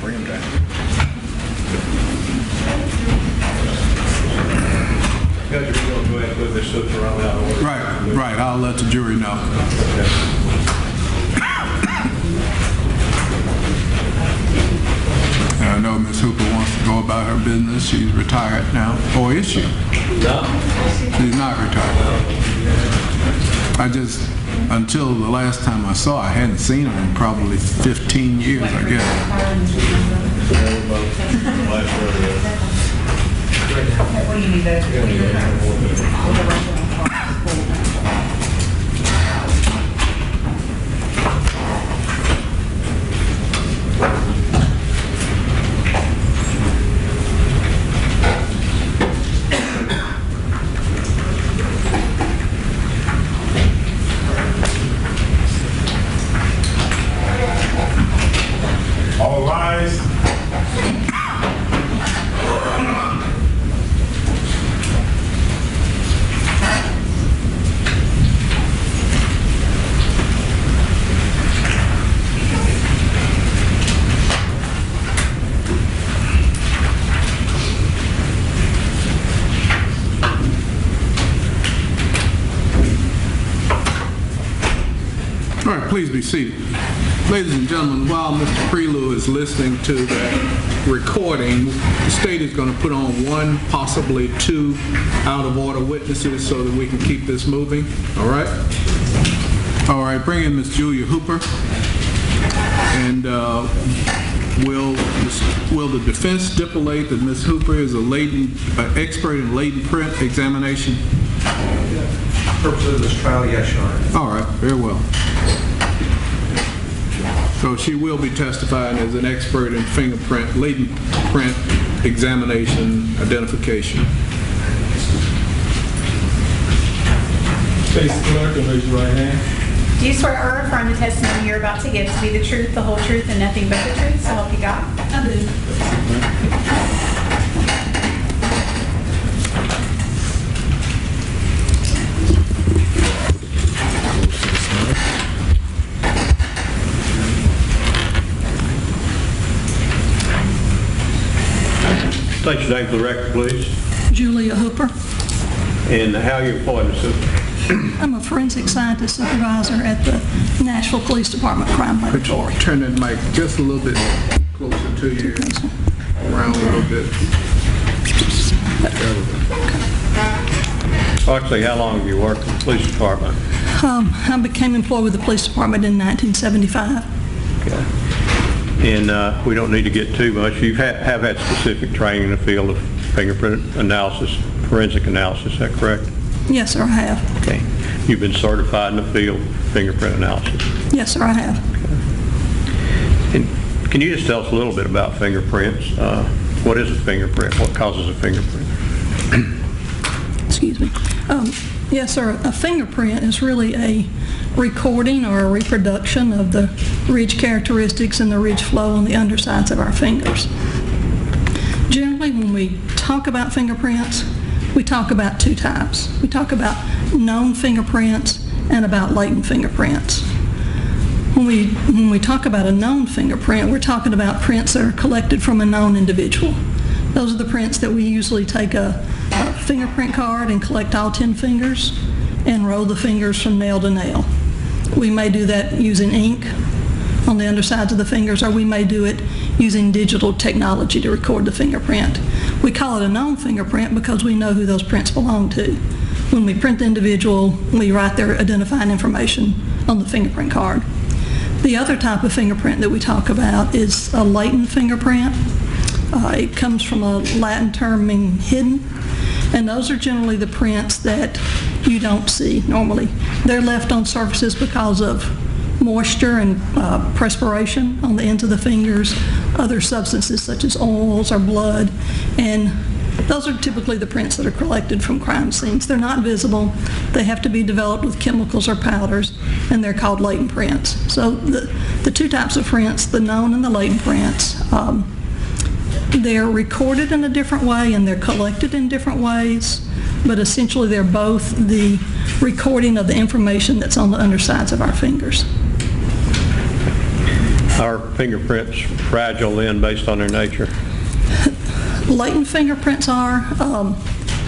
bring them down. Judge, we're going to go ahead and move this to the round out order. Right. I'll let the jury know. And I know Ms. Hooper wants to go about her business. She's retired now. Or is she? No. She's not retired. I just, until the last time I saw her, I hadn't seen her in probably 15 years, I guess. What do you need there? All rise. All right, please be seated. Ladies and gentlemen, while Mr. Prelue is listening to that recording, the state is going to put on one, possibly two out-of-order witnesses so that we can keep this moving. All right? All right, bring in Ms. Julia Hooper. And will the defense stipulate that Ms. Hooper is an expert in latent print examination? For purposes of this trial, yes, Your Honor. All right, very well. So she will be testifying as an expert in fingerprint, latent print examination, identification. Face the clerk and raise your right hand. Do you swear or affirm the testimony you're about to give to be the truth, the whole truth, and nothing but the truth? So help you God. I do. State your name for the record, please. Julia Hooper. And how you employed, Ms. Hooper? I'm a forensic scientist supervisor at the Nashville Police Department Crime Laboratory. Turn that mic just a little bit closer to you, around a little bit. Actually, how long have you worked in the police department? I became employed with the police department in 1975. Okay. And we don't need to get too much. You have had specific training in the field of fingerprint analysis, forensic analysis, is that correct? Yes, sir, I have. Okay. You've been certified in the field of fingerprint analysis? Yes, sir, I have. Okay. And can you just tell us a little bit about fingerprints? What is a fingerprint? What causes a fingerprint? Excuse me. Yes, sir, a fingerprint is really a recording or a reproduction of the ridge characteristics and the ridge flow on the undersides of our fingers. Generally, when we talk about fingerprints, we talk about two types. We talk about known fingerprints and about latent fingerprints. When we talk about a known fingerprint, we're talking about prints that are collected from a known individual. Those are the prints that we usually take a fingerprint card and collect all 10 fingers and roll the fingers from nail to nail. We may do that using ink on the undersides of the fingers, or we may do it using digital technology to record the fingerprint. We call it a known fingerprint because we know who those prints belong to. When we print the individual, we write their identifying information on the fingerprint card. The other type of fingerprint that we talk about is a latent fingerprint. It comes from a Latin term meaning hidden, and those are generally the prints that you don't see normally. They're left on surfaces because of moisture and perspiration on the ends of the fingers, other substances such as oils or blood, and those are typically the prints that are collected from crime scenes. They're not visible. They have to be developed with chemicals or powders, and they're called latent prints. So the two types of prints, the known and the latent prints, they're recorded in a different way and they're collected in different ways, but essentially they're both the recording of the information that's on the undersides of our fingers. Are fingerprints fragile then based on their nature? Latent fingerprints are.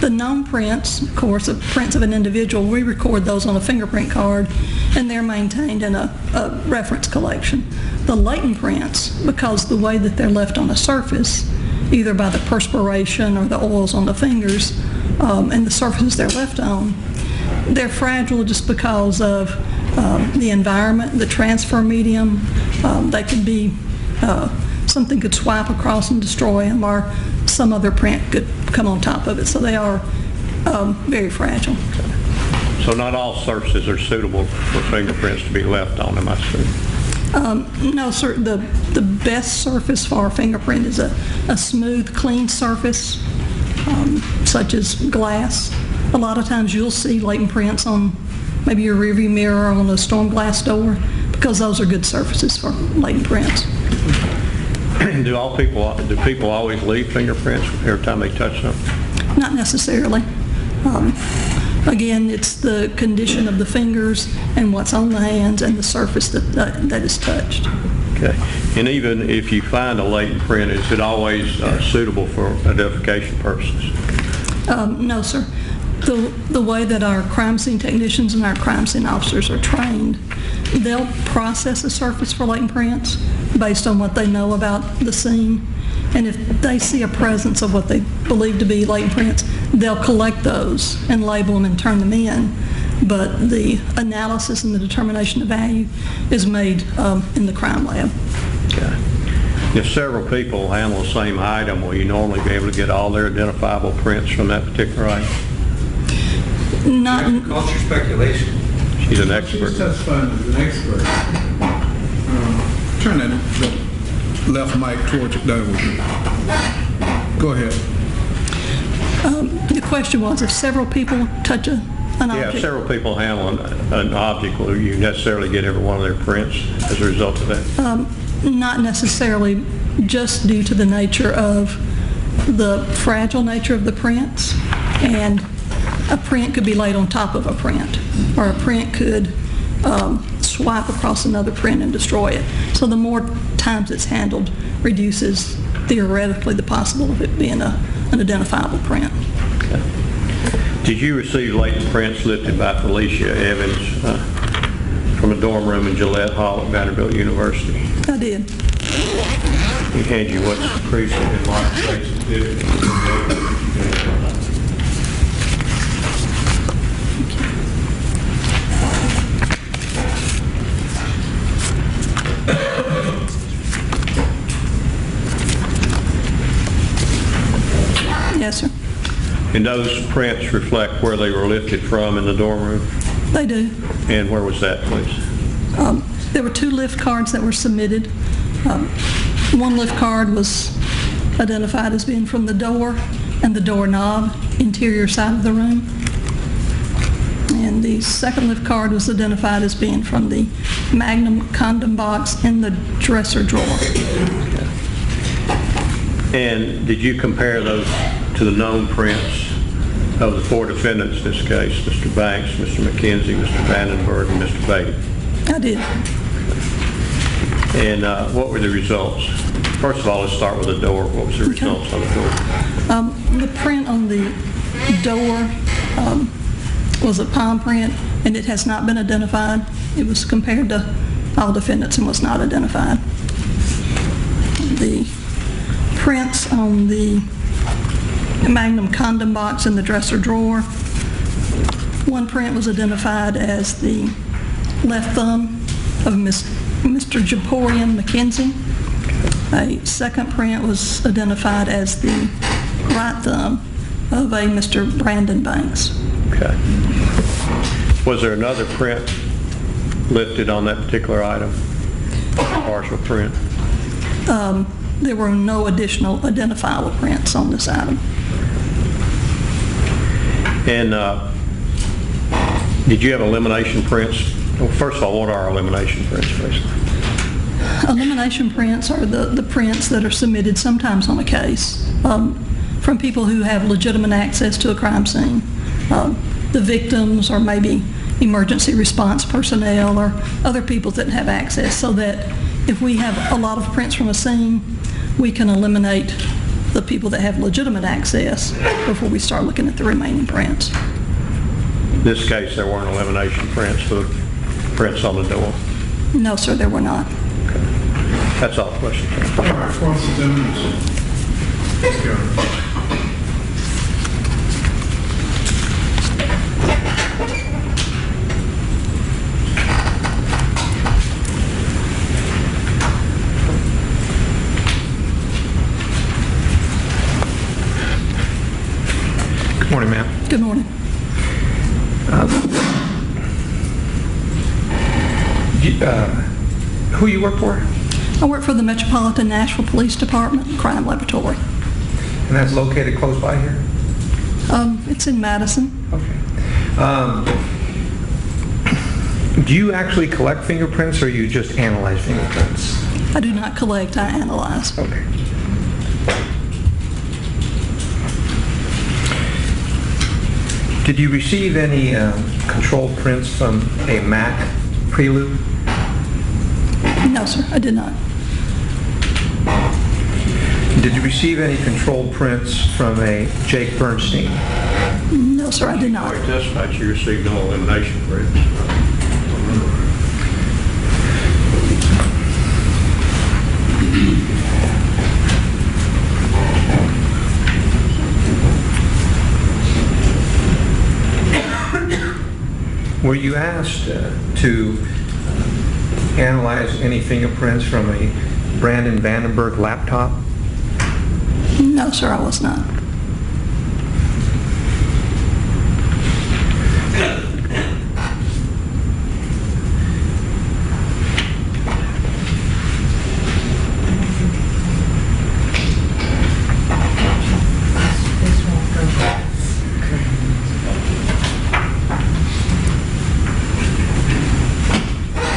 The known prints, of course, of prints of an individual, we record those on a fingerprint card, and they're maintained in a reference collection. The latent prints, because the way that they're left on a surface, either by the perspiration or the oils on the fingers, and the surfaces they're left on, they're fragile just because of the environment, the transfer medium. They could be, something could swipe across and destroy them, or some other print could come on top of it. So they are very fragile. So not all surfaces are suitable for fingerprints to be left on them, I assume? No, sir. The best surface for a fingerprint is a smooth, clean surface, such as glass. A lot of times you'll see latent prints on maybe your rearview mirror or on a storm glass door, because those are good surfaces for latent prints. Do people always leave fingerprints every time they touch something? Not necessarily. Again, it's the condition of the fingers and what's on the hands and the surface that is touched. Okay. And even if you find a latent print, is it always suitable for identification purposes? No, sir. The way that our crime scene technicians and our crime scene officers are trained, they'll process a surface for latent prints based on what they know about the scene. And if they see a presence of what they believe to be latent prints, they'll collect those and label them and turn them in. But the analysis and the determination of value is made in the crime lab. Okay. If several people handle the same item, will you normally be able to get all their identifiable prints from that particular item? Not. Culture speculation. She's an expert. She's testifying as an expert. Turn that left mic towards you. Go ahead. The question was, if several people touch an object. Yeah, if several people handle an object, will you necessarily get every one of their prints as a result of that? Not necessarily, just due to the nature of the fragile nature of the prints, and a print could be laid on top of a print, or a print could swipe across another print and destroy it. So the more times it's handled reduces theoretically the possibility of it being an identifiable print. Okay. Did you receive latent prints lifted by Felicia Evans from a dorm room in Gillette Hall at Vanderbilt University? I did. He handed you what's increasing in life space. Yes, sir. And those prints reflect where they were lifted from in the dorm room? They do. And where was that, please? There were 2 lift cards that were submitted. One lift card was identified as being from the door and the doorknob, interior side of the room. And the second lift card was identified as being from the Magnum condom box in the dresser drawer. And did you compare those to the known prints of the 4 defendants in this case, Mr. Banks, Mr. McKenzie, Mr. Vandenburg, and Mr. Batey? I did. And what were the results? First of all, let's start with the door. What was the results on the door? The print on the door was a palm print, and it has not been identified. It was compared to all defendants and was not identified. The prints on the Magnum condom box in the dresser drawer, one print was identified as the left thumb of Mr. Jaborian McKenzie. A second print was identified as the right thumb of a Mr. Brandon Banks. Okay. Was there another print lifted on that particular item? Partial print? There were no additional identifiable prints on this item. And did you have elimination prints? Well, first of all, what are elimination prints, basically? Elimination prints are the prints that are submitted sometimes on a case from people who have legitimate access to a crime scene. The victims, or maybe emergency response personnel, or other people that have access, so that if we have a lot of prints from a scene, we can eliminate the people that have legitimate access before we start looking at the remaining prints. In this case, there weren't elimination prints for prints on the door. No, sir, there were not. That's all the questions. All right, cross-examination. Let's go. Good morning, ma'am. Good morning. Who you work for? I work for the Metropolitan Nashville Police Department Crime Laboratory. And that's located close by here? It's in Madison. Okay. Do you actually collect fingerprints or you just analyze fingerprints? I do not collect, I analyze. Okay. Did you receive any controlled prints from a Mac Prelude? No, sir, I did not. Did you receive any controlled prints from a Jake Bernstein? No, sir, I did not. I testified you received no elimination prints. Were you asked to analyze any fingerprints from a Vandenburg laptop? No, sir, I was not.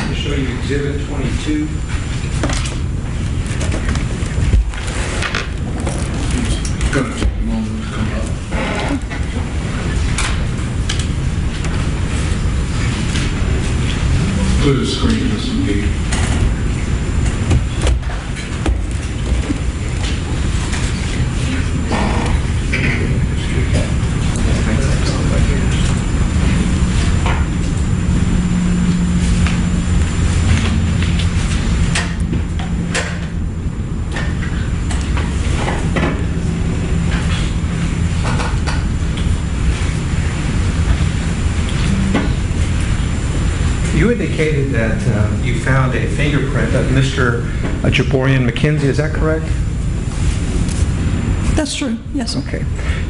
To show you Exhibit 22. Gonna take a moment to come up. Clear the screen, Mr. McGee. You indicated that you found a fingerprint of Mr. Jaborian McKenzie, is that correct? That's true, yes, sir. Okay.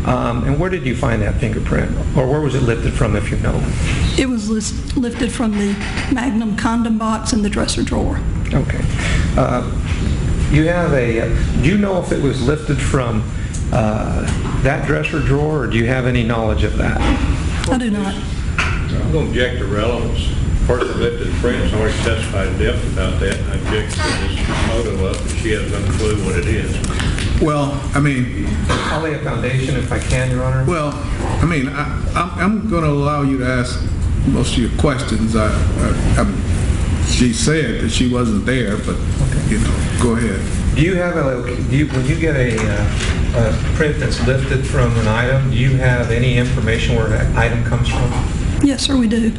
And where did you find that fingerprint? Or where was it lifted from, if you know? It was lifted from the Magnum condom box in the dresser drawer. Okay. You have do you know if it was lifted from that dresser drawer, or do you have any knowledge of that? I do not. I'm going to object to relevance. Person lifted prints already testified in depth about that, and I object to this photo up, and she has no clue what it is. Well, I mean, I'll lay a foundation if I can, Your Honor. well, I mean, I'm going to allow you to ask most of your questions. She said that she wasn't there, but, you know, go ahead. Do you have when you get a print that's lifted from an item, do you have any information where that item comes from? Yes, sir, we do.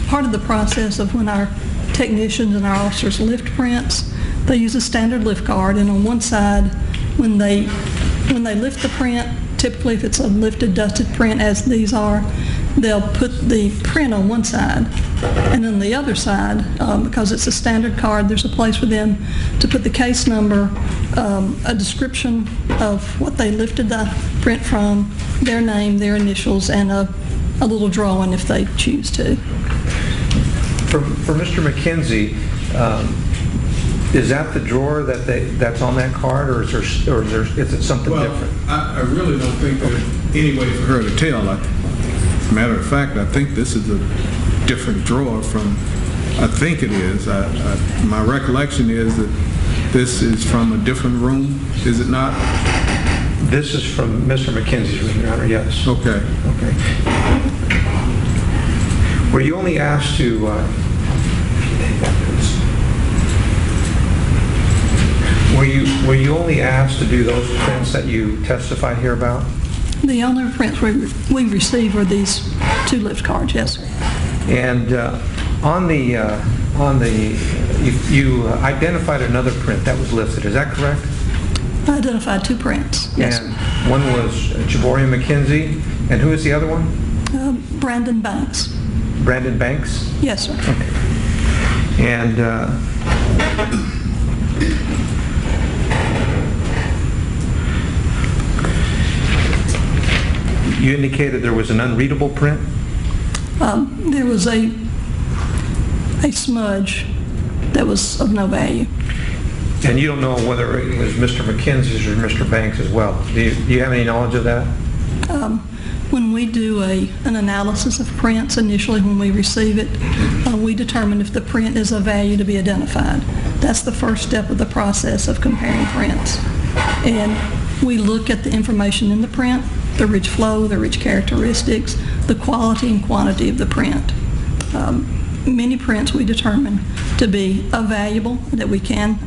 Part of the process of when our technicians and our officers lift prints, they use a standard lift card, and on one side, when they lift the print, typically if it's a lifted, dusted print as these are, they'll put the print on one side, and then the other side, because it's a standard card, there's a place for them to put the case number, a description of what they lifted the print from, their name, their initials, and a little drawing if they choose to. For Mr. McKenzie, is that the drawer that's on that card, or is it something different? I really don't think there's any way for her to tell. As a matter of fact, I think this is a different drawer from, I think it is. My recollection is that this is from a different room, is it not? This is from Mr. McKenzie's room, Your Honor, yes. Okay. Okay. Were you only asked to Were you only asked to do those prints that you testified here about? The only prints we receive are these 2 lift cards, yes, sir. And you identified another print that was listed, is that correct? I identified 2 prints, yes, And sir. one was Jaborian McKenzie, and who is the other one? Brandon Banks, Brandon Banks? yes, sir. Okay. And you indicated there was an unreadable print? There was a smudge that was of no value. And you don't know whether it was Mr. McKenzie's or Mr. Banks as well. Do you have any knowledge of that? When we do an analysis of prints, initially when we receive it, we determine if the print is of value to be identified. That's the first step of the process of comparing prints. And we look at the information in the print, the ridge flow, the ridge characteristics, the quality and quantity of the print. Many prints we determine to be of valuable, that we can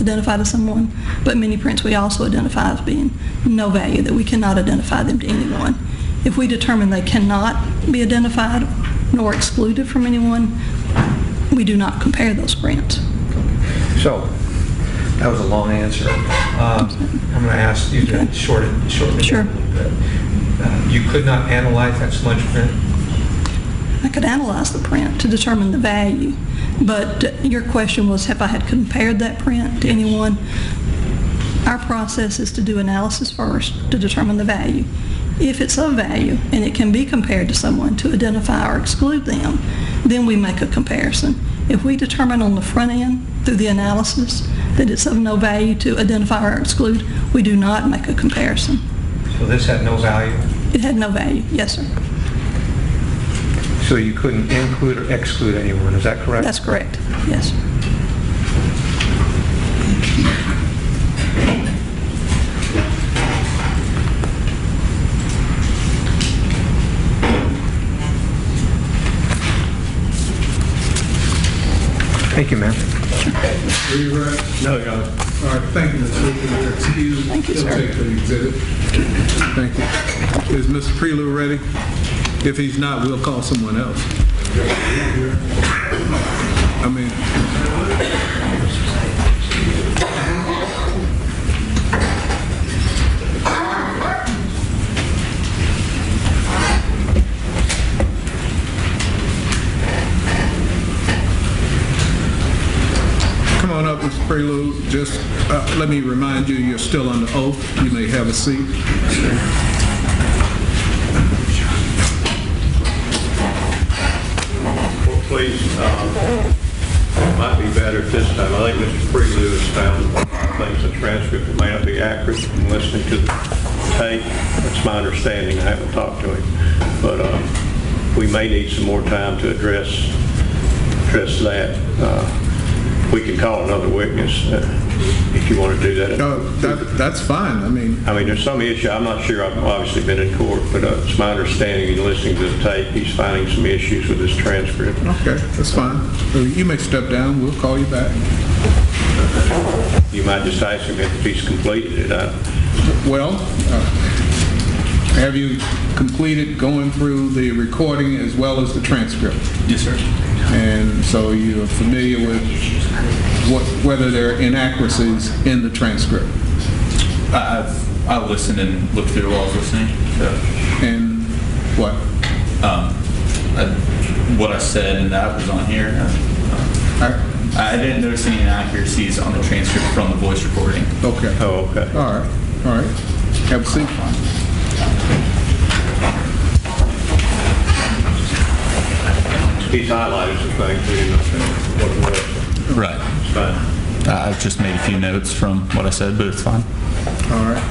identify to someone, but many prints we also identify as being no value, that we cannot identify them to anyone. If we determine they cannot be identified nor excluded from anyone, we do not compare those prints. So, that was a long answer. I'm going to ask you to shorten it Sure. down a little bit. You could not analyze that smudge print? I could analyze the print to determine the value, but your question was, have I had compared that print to anyone? Our process is to do analysis first to determine the value. If it's of value and it can be compared to someone to identify or exclude them, then we make a comparison. If we determine on the front end through the analysis that it's of no value to identify or exclude, we do not make a comparison. So this had no value? It had no value, yes, sir. So you couldn't include or exclude anyone, is that correct? That's correct, yes. Thank you, ma'am. Are you ready? No, Your Honor. All right, thank you, Mr. Luker. You're excused. Thank you, He'll sir. take the exhibit. Thank you. Is Mr. Prelude ready? If he's not, we'll call someone else. I mean... Come on up, Mr. Prelude. Just let me remind you, you're still under oath. You may have a seat. Well, please, it might be better at this time. I think Mr. Prelude has found things in the transcript that may not be accurate from listening to the tape. That's my understanding. I haven't talked to him. But we may need some more time to address that. We can call another witness if you want to do that. No, that's fine. I mean, There's some issue. I'm not sure. I've obviously been in court, but it's my understanding in listening to the tape, he's finding some issues with this transcript. okay, that's fine. You may step down. We'll call you back. You might just ask him if he's completed it. Well, have you completed going through the recording as well as the transcript? Yes, sir. And so you're familiar with whether there are inaccuracies in the transcript? I listened and looked through while I was listening. So, And what? what I said and that was on here. I didn't notice any inaccuracies on the transcript from the voice recording. Okay. Oh, okay. All right. All right. Have a seat. He's highlighted some things. We didn't know what it was. Right. It's fine. I've just made a few notes from what I said, but it's fine. All right.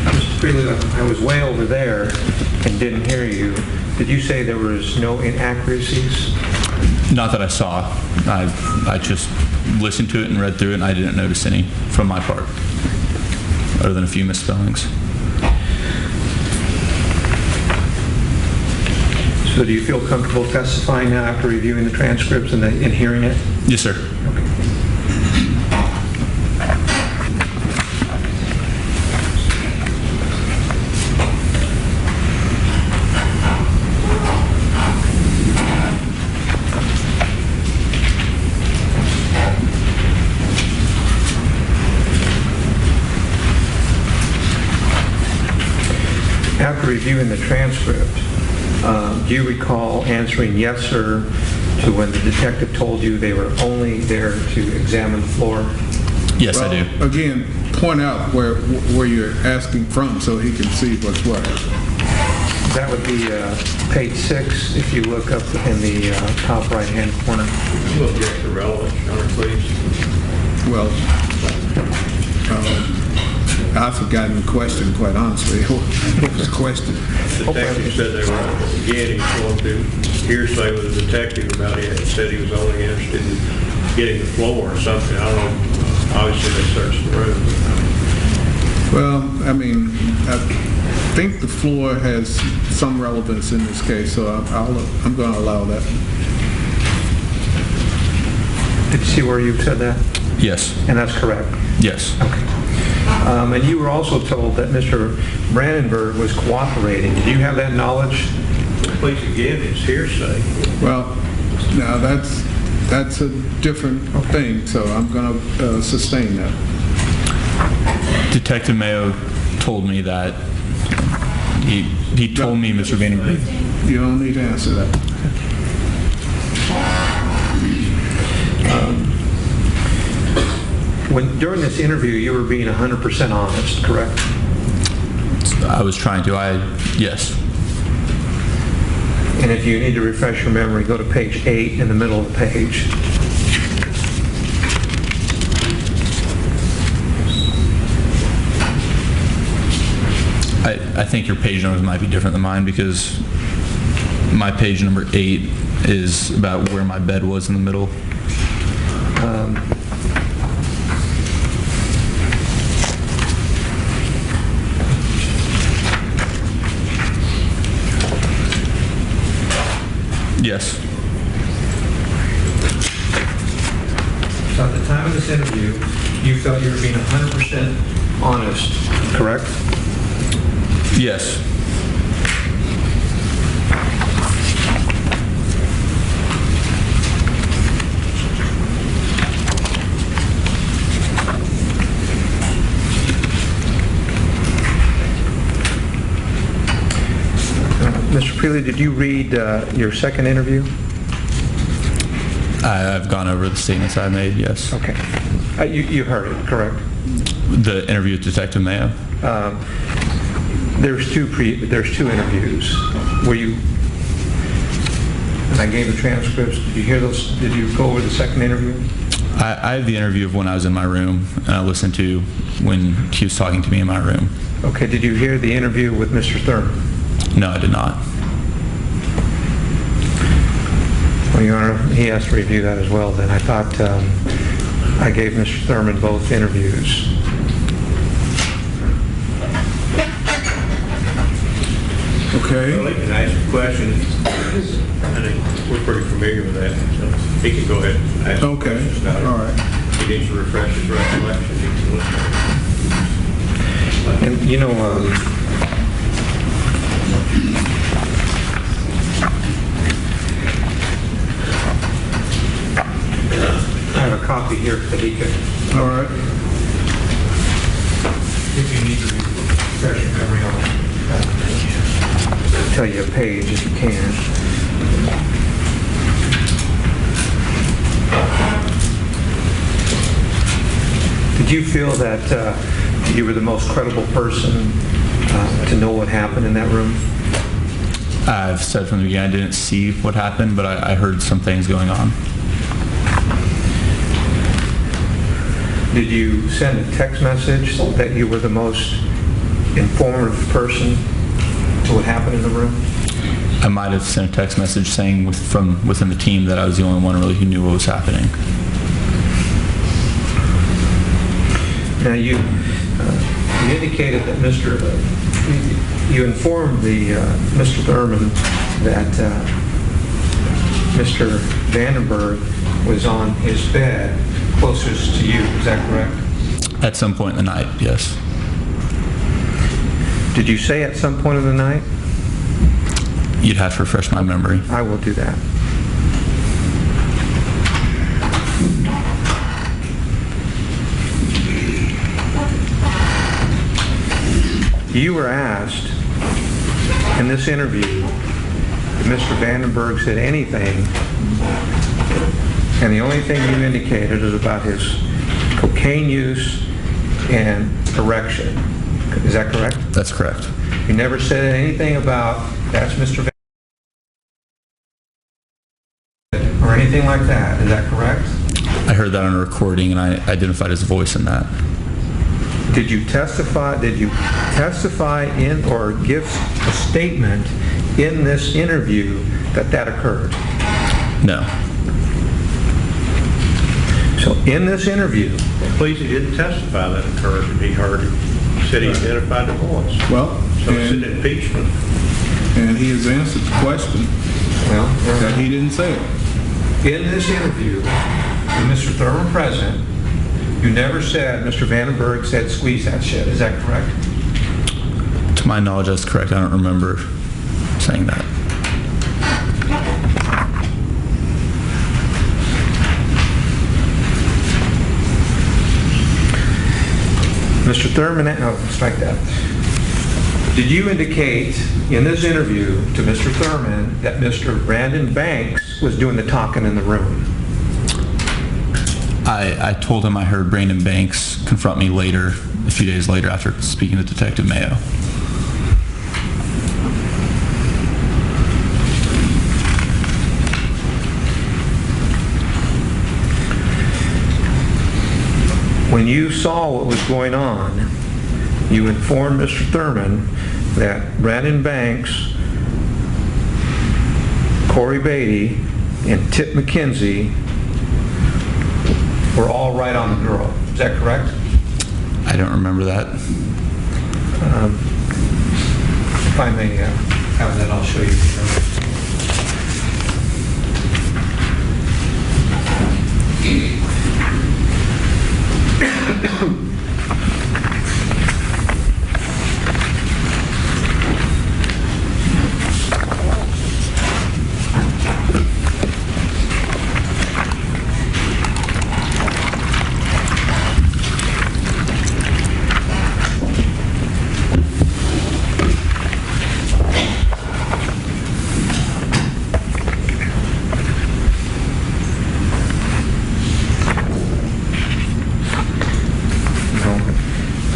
Mr. Prelude, I was way over there and didn't hear you. Did you say there was no inaccuracies? Not that I saw. I just listened to it and read through it, and I didn't notice any from my part, other than a few misspellings. So do you feel comfortable testifying now after reviewing the transcripts and hearing it? Yes, sir. After reviewing the transcript, do you recall answering yes, sir, to when the detective told you they were only there to examine the floor? Yes, I do. Again, point out where you're asking from so he can see what's what. That would be page 6, if you look up in the top right-hand corner. We'll get the relevance, Your Honor, please. Well, I've forgotten the question, quite honestly. What was the question? The detective said they were, again, he's going to hearsay with the detective about it, said he was only interested in getting the floor or something. I don't know. Obviously, they searched the room. Well, I mean, I think the floor has some relevance in this case, so I'm going to allow that. Did you see where you said that? Yes. And that's correct? Yes. Okay. And you were also told that Mr. Vandenburg was cooperating. Did you have that knowledge? Please, again, it's hearsay. Well, now that's a different thing, so I'm going to sustain that. Detective Mayo told me that he told me Mr. Vandenburg. You don't need to answer that. During this interview, you were being 100% honest, correct? I was trying to. Yes. And if you need to refresh your memory, go to page 8 in the middle of the page. I think your page numbers might be different than mine because my page number 8 is about where my bed was in the middle. Yes. So at the time of this interview, you felt you were being 100% honest, correct? Yes. Mr. Preeley, did you read your second interview? I've gone over the statements I made, yes. Okay. You heard it, correct? The interview with Detective Mayo? There's two interviews. Were you, and I gave the transcripts, did you hear those? Did you go over the second interview? I have the interview of when I was in my room, and I listened to when he was talking to me in my room. Okay, did you hear the interview with Mr. Thurman? No, I did not. Well, Your Honor, he has to review that as well then. I thought I gave Mr. Thurman both interviews. Okay. Well, he can ask a question. I think we're pretty familiar with that, so he can go ahead and ask Okay. questions about it. All right. He needs to refresh his recollection. He can listen. And, you know, I have a copy here that he could, All right. if you need to refresh your memory on, tell you a page if you can. Did you feel that you were the most credible person to know what happened in that room? I've said from the beginning I didn't see what happened, but I heard some things going on. Did you send a text message that you were the most informative person to what happened in the room? I might have sent a text message saying from within the team that I was the only one really who knew what was happening. Now, you indicated that you informed Mr. Thurman that Mr. Vandenburg was on his bed closest to you. Is that correct? At some point in the night, yes. Did you say at some point of the night? You'd have to refresh my memory. I will do that. You were asked in this interview if Mr. Vandenburg said anything, and the only thing you indicated is about his cocaine use and erection. Is that correct? That's correct. You never said anything about that's Mr. Vandenburg or anything like that. Is that correct? I heard that on a recording, and I identified his voice in that. Did you testify in or give a statement in this interview that that occurred? No. So in this interview, Please, he didn't testify that occurred. He heard it. He said he identified the voice. Well, So it's an impeachment. and he has answered the question that he didn't say it. in this interview, with Mr. Thurman present, you never said Mr. Vandenburg said squeeze that shit. Is that correct? To my knowledge, that's correct. I don't remember saying that. Mr. Thurman, no, strike that. Did you indicate in this interview to Mr. Thurman that Mr. Brandon Banks was doing the talking in the room? I told him I heard Brandon Banks confront me later, a few days later, after speaking to Detective Mayo. When you saw what was going on, you informed Mr. Thurman that Brandon Banks, Cory Batey, and Tip McKenzie were all right on the girl. Is that correct? I don't remember that. If I may have that, I'll show you.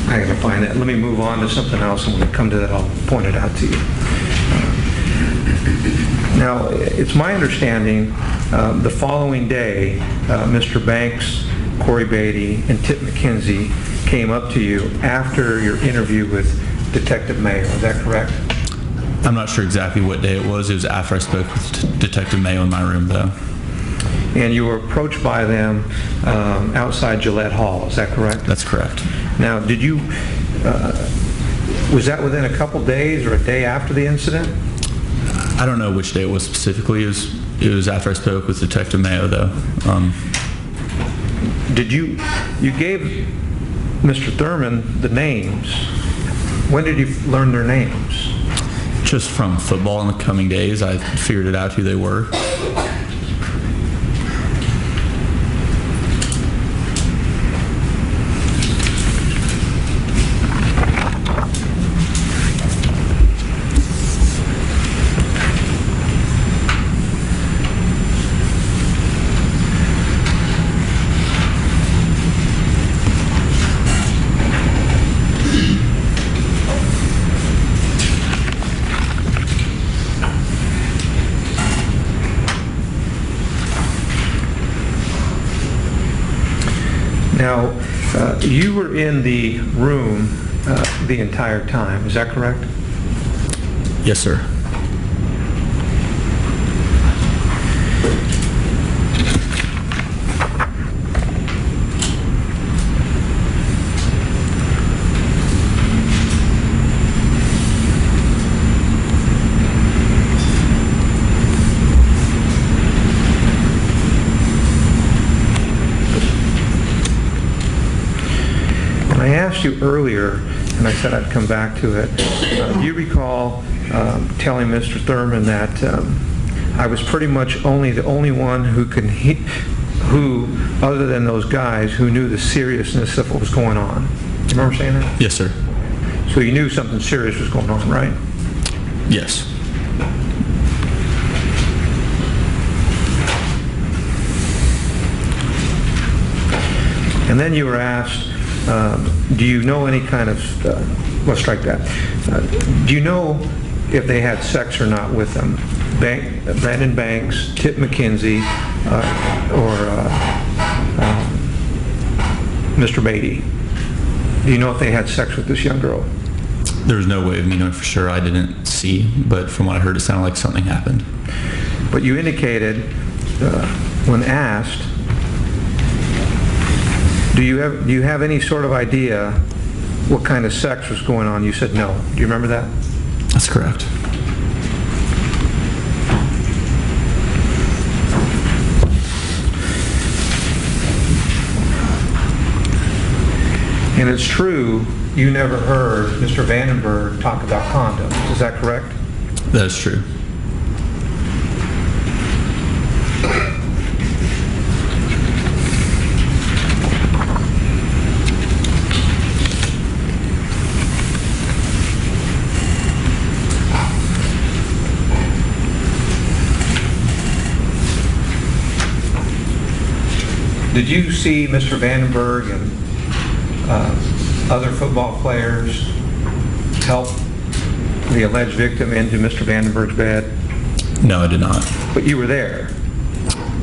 I gotta find that. Let me move on to something else, and when I come to that, I'll point it out to you. Now, it's my understanding the following day, Mr. Banks, Cory Batey, and Tip McKenzie came up to you after your interview with Detective Mayo. Is that correct? I'm not sure exactly what day it was. It was after I spoke with Detective Mayo in my room, though. And you were approached by them outside Gillette Hall. Is that correct? That's correct. Now, did you, was that within a couple days or a day after the incident? I don't know which day it was specifically. It was after I spoke with Detective Mayo, though. Did you gave Mr. Thurman the names. When did you learn their names? Just from football in the coming days, I figured it out who they were. Now, you were in the room the entire time. Is that correct? Yes, sir. I asked you earlier, and I said I'd come back to it, do you recall telling Mr. Thurman that I was pretty much the only one who, other than those guys, who knew the seriousness of what was going on? Do you remember saying that? Yes, sir. So you knew something serious was going on, right? Yes. And then you were asked, do you know any kind of, let's strike that. Do you know if they had sex or not with them? Brandon Banks, Tip McKenzie, or Mr. Batey? Do you know if they had sex with this young girl? There was no way of me knowing for sure. I didn't see, but from what I heard, it sounded like something happened. But you indicated, when asked, do you have any sort of idea what kind of sex was going on? You said no. Do you remember that? That's correct. And it's true, you never heard Mr. Vandenburg talk about condoms. Is that correct? That is true. Did you see Mr. Vandenburg and other football players help the alleged victim into Mr. Vandenberg's bed? No, I did not. But you were there.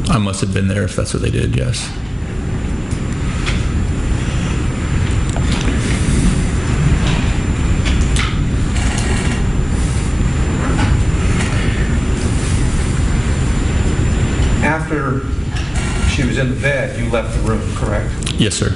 I must have been there if that's what they did, yes. After she was in the bed, you left the room, correct? Yes, sir.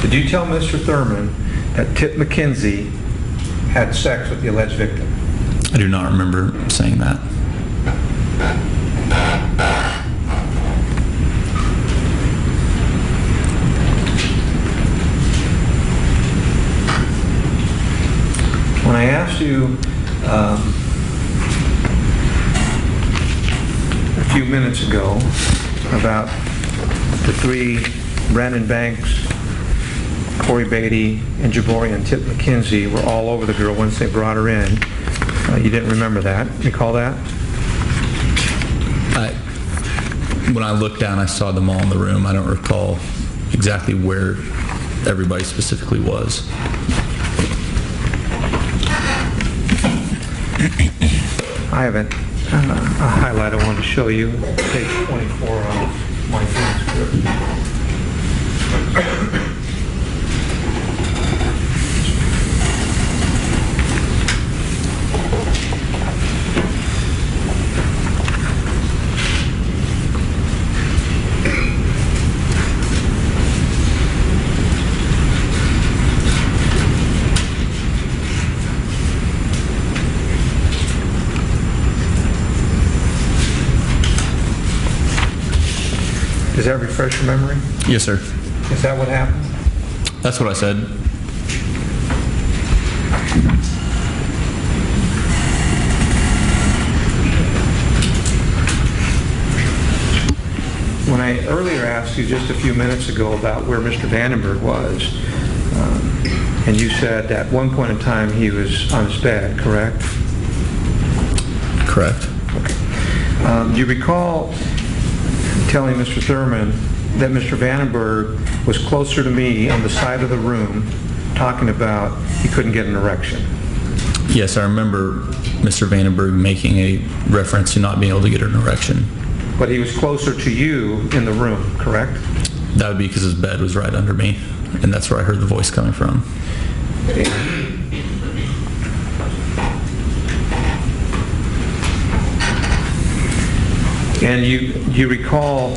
Did you tell Mr. Thurman that Tip McKenzie had sex with the alleged victim? I do not remember saying that. When I asked you a few minutes ago about the three, Brandon Banks, Cory Batey, and Jaborian, Tip McKenzie, were all over the girl once they brought her in. You didn't remember that. Recall that? When I looked down, I saw them all in the room. I don't recall exactly where everybody specifically was. I have a highlight I wanted to show you. Page 24 of my transcript. Does that refresh your memory? Yes, sir. Is that what happened? That's what I said. When I earlier asked you just a few minutes ago about where Mr. Vandenburg was, and you said at one point in time he was on his bed, correct? Correct. Do you recall telling Mr. Thurman that Mr. Vandenburg was closer to me on the side of the room talking about he couldn't get an erection? Yes, I remember Mr. Vandenburg making a reference to not being able to get an erection. But he was closer to you in the room, correct? That would be because his bed was right under me. and that's where I heard the voice coming from. And you recall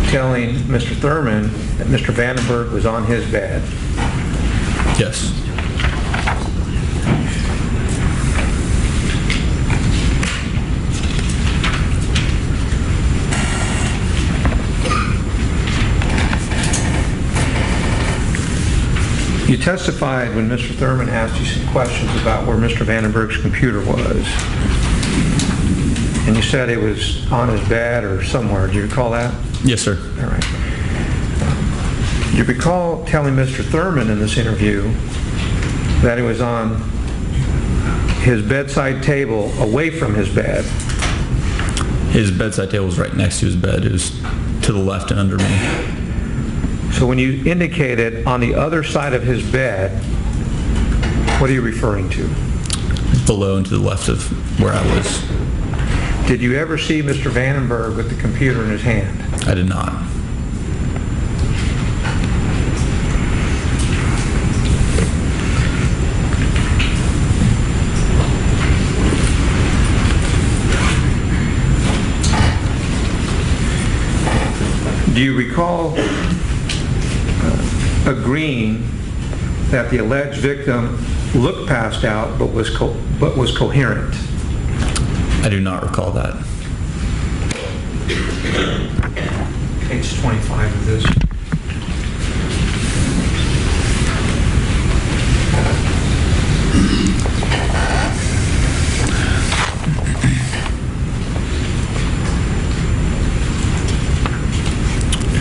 telling Mr. Thurman that Mr. Vandenburg was on his bed. Yes. You testified when Mr. Thurman asked you some questions about where Mr. Vandenberg's computer was. And you said it was on his bed or somewhere. Do you recall that? Yes, sir. All right. You recall telling Mr. Thurman in this interview that it was on his bedside table away from his bed. His bedside table was right next to his bed. It was to the left and under me. So when you indicated on the other side of his bed, what are you referring to? Below and to the left of where I was. Did you ever see Mr. Vandenberg with the computer in his hand? I did not. Do you recall agreeing that the alleged victim looked passed out but was coherent? I do not recall that. Page 25 of this.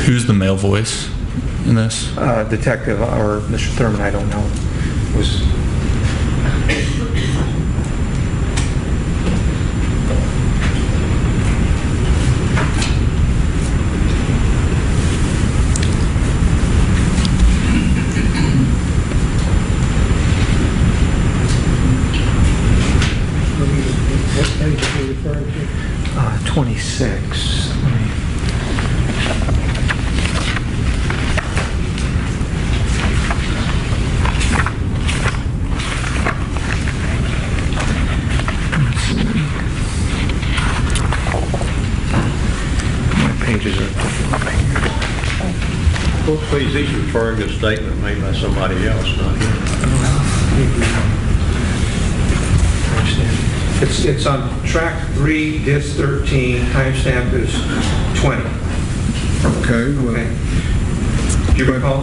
Who's the male voice in this? Detective or Mr. Thurman, I don't know. Was What page are you referring to? 26. Pages are different. Well, please, he's referring to a statement made by somebody else, not him. It's on track 3, disc 13, timestamp is 20. Okay, well, Okay. Do you recall?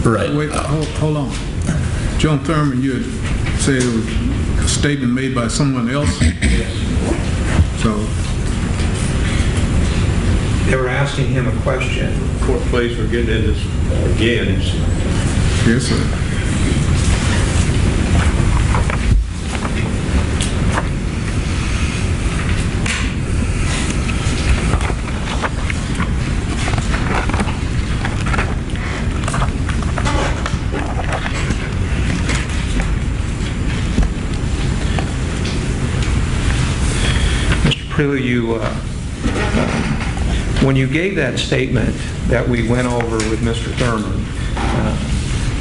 Right. wait, hold on. John Thurman, you had said it was a statement made by someone else? Yes. So, They were asking him a question. Court, please, we're getting into this again. yes, sir. Mr. Prelude, when you gave that statement that we went over with Mr. Thurman,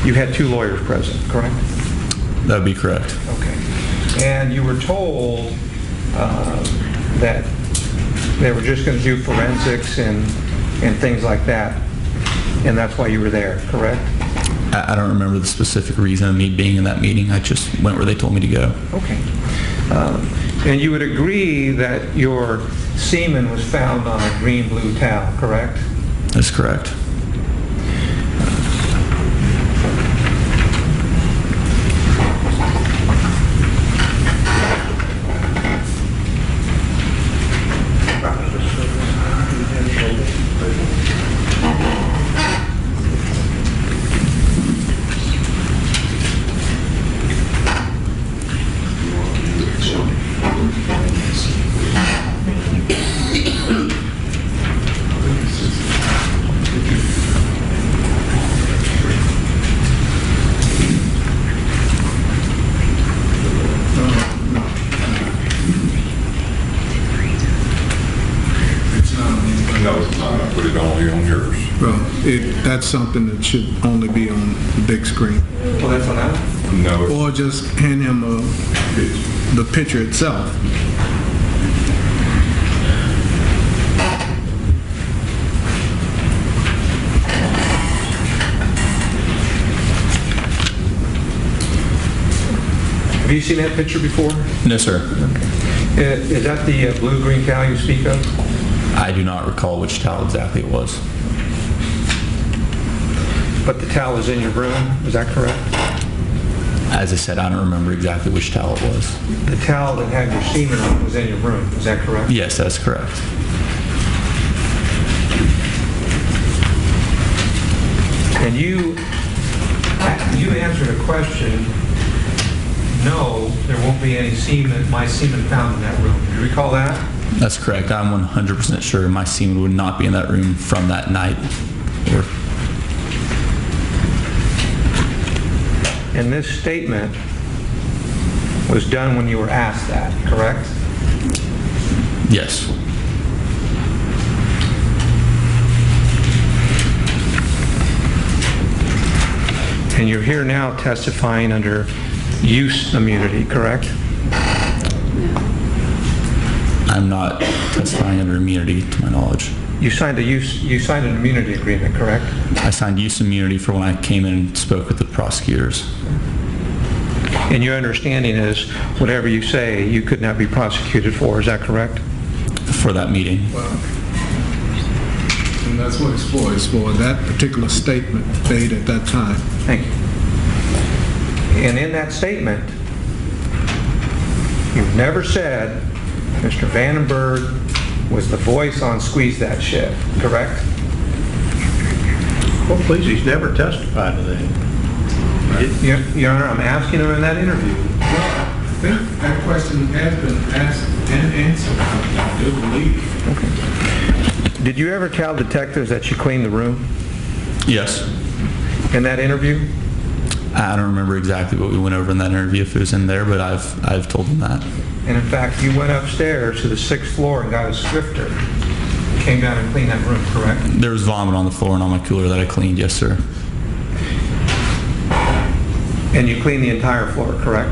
you had 2 lawyers present, correct? That would be correct. Okay. And you were told that they were just going to do forensics and things like that, and that's why you were there, correct? I don't remember the specific reason of me being in that meeting. I just went where they told me to go. Okay. And you would agree that your semen was found on a green-blue towel, correct? That's correct. that's something that should only be on the big screen. Well, that's what I... No. Or just hand him the picture itself. Have you seen that picture before? No, sir. Is that the blue-green towel you speak of? I do not recall which towel exactly it was. But the towel is in your room, is that correct? As I said, I don't remember exactly which towel it was. The towel that had your semen on it was in your room, is that correct? Yes, that's correct. And you answered a question, no, there won't be any semen, my semen found in that room. Do you recall that? That's correct. I'm 100% sure my semen would not be in that room from that night. And this statement was done when you were asked that, correct? Yes. And you're here now testifying under use immunity, correct? I'm not testifying under immunity, to my knowledge. You signed an immunity agreement, correct? I signed use immunity for when I came in and spoke with the prosecutors. And your understanding is whatever you say, you could not be prosecuted for, is that correct? For that meeting. And that's what it's for. It's for that particular statement made at that time. Thank you. And in that statement, you've never said Mr. Vandenburg was the voice on Squeeze That Shit, correct? Well, please, he's never testified to that. Your Honor, I'm asking him in that interview. I think that question has been asked and answered, I do believe. Okay. Did you ever tell detectives that you cleaned the room Yes. in that interview? I don't remember exactly what we went over in that interview, if it was in there, but I've told them that. And in fact, you went upstairs to the 6th floor and got a Swifter, came down and cleaned that room, correct? There was vomit on the floor and on my cooler that I cleaned, yes, sir. And you cleaned the entire floor, correct?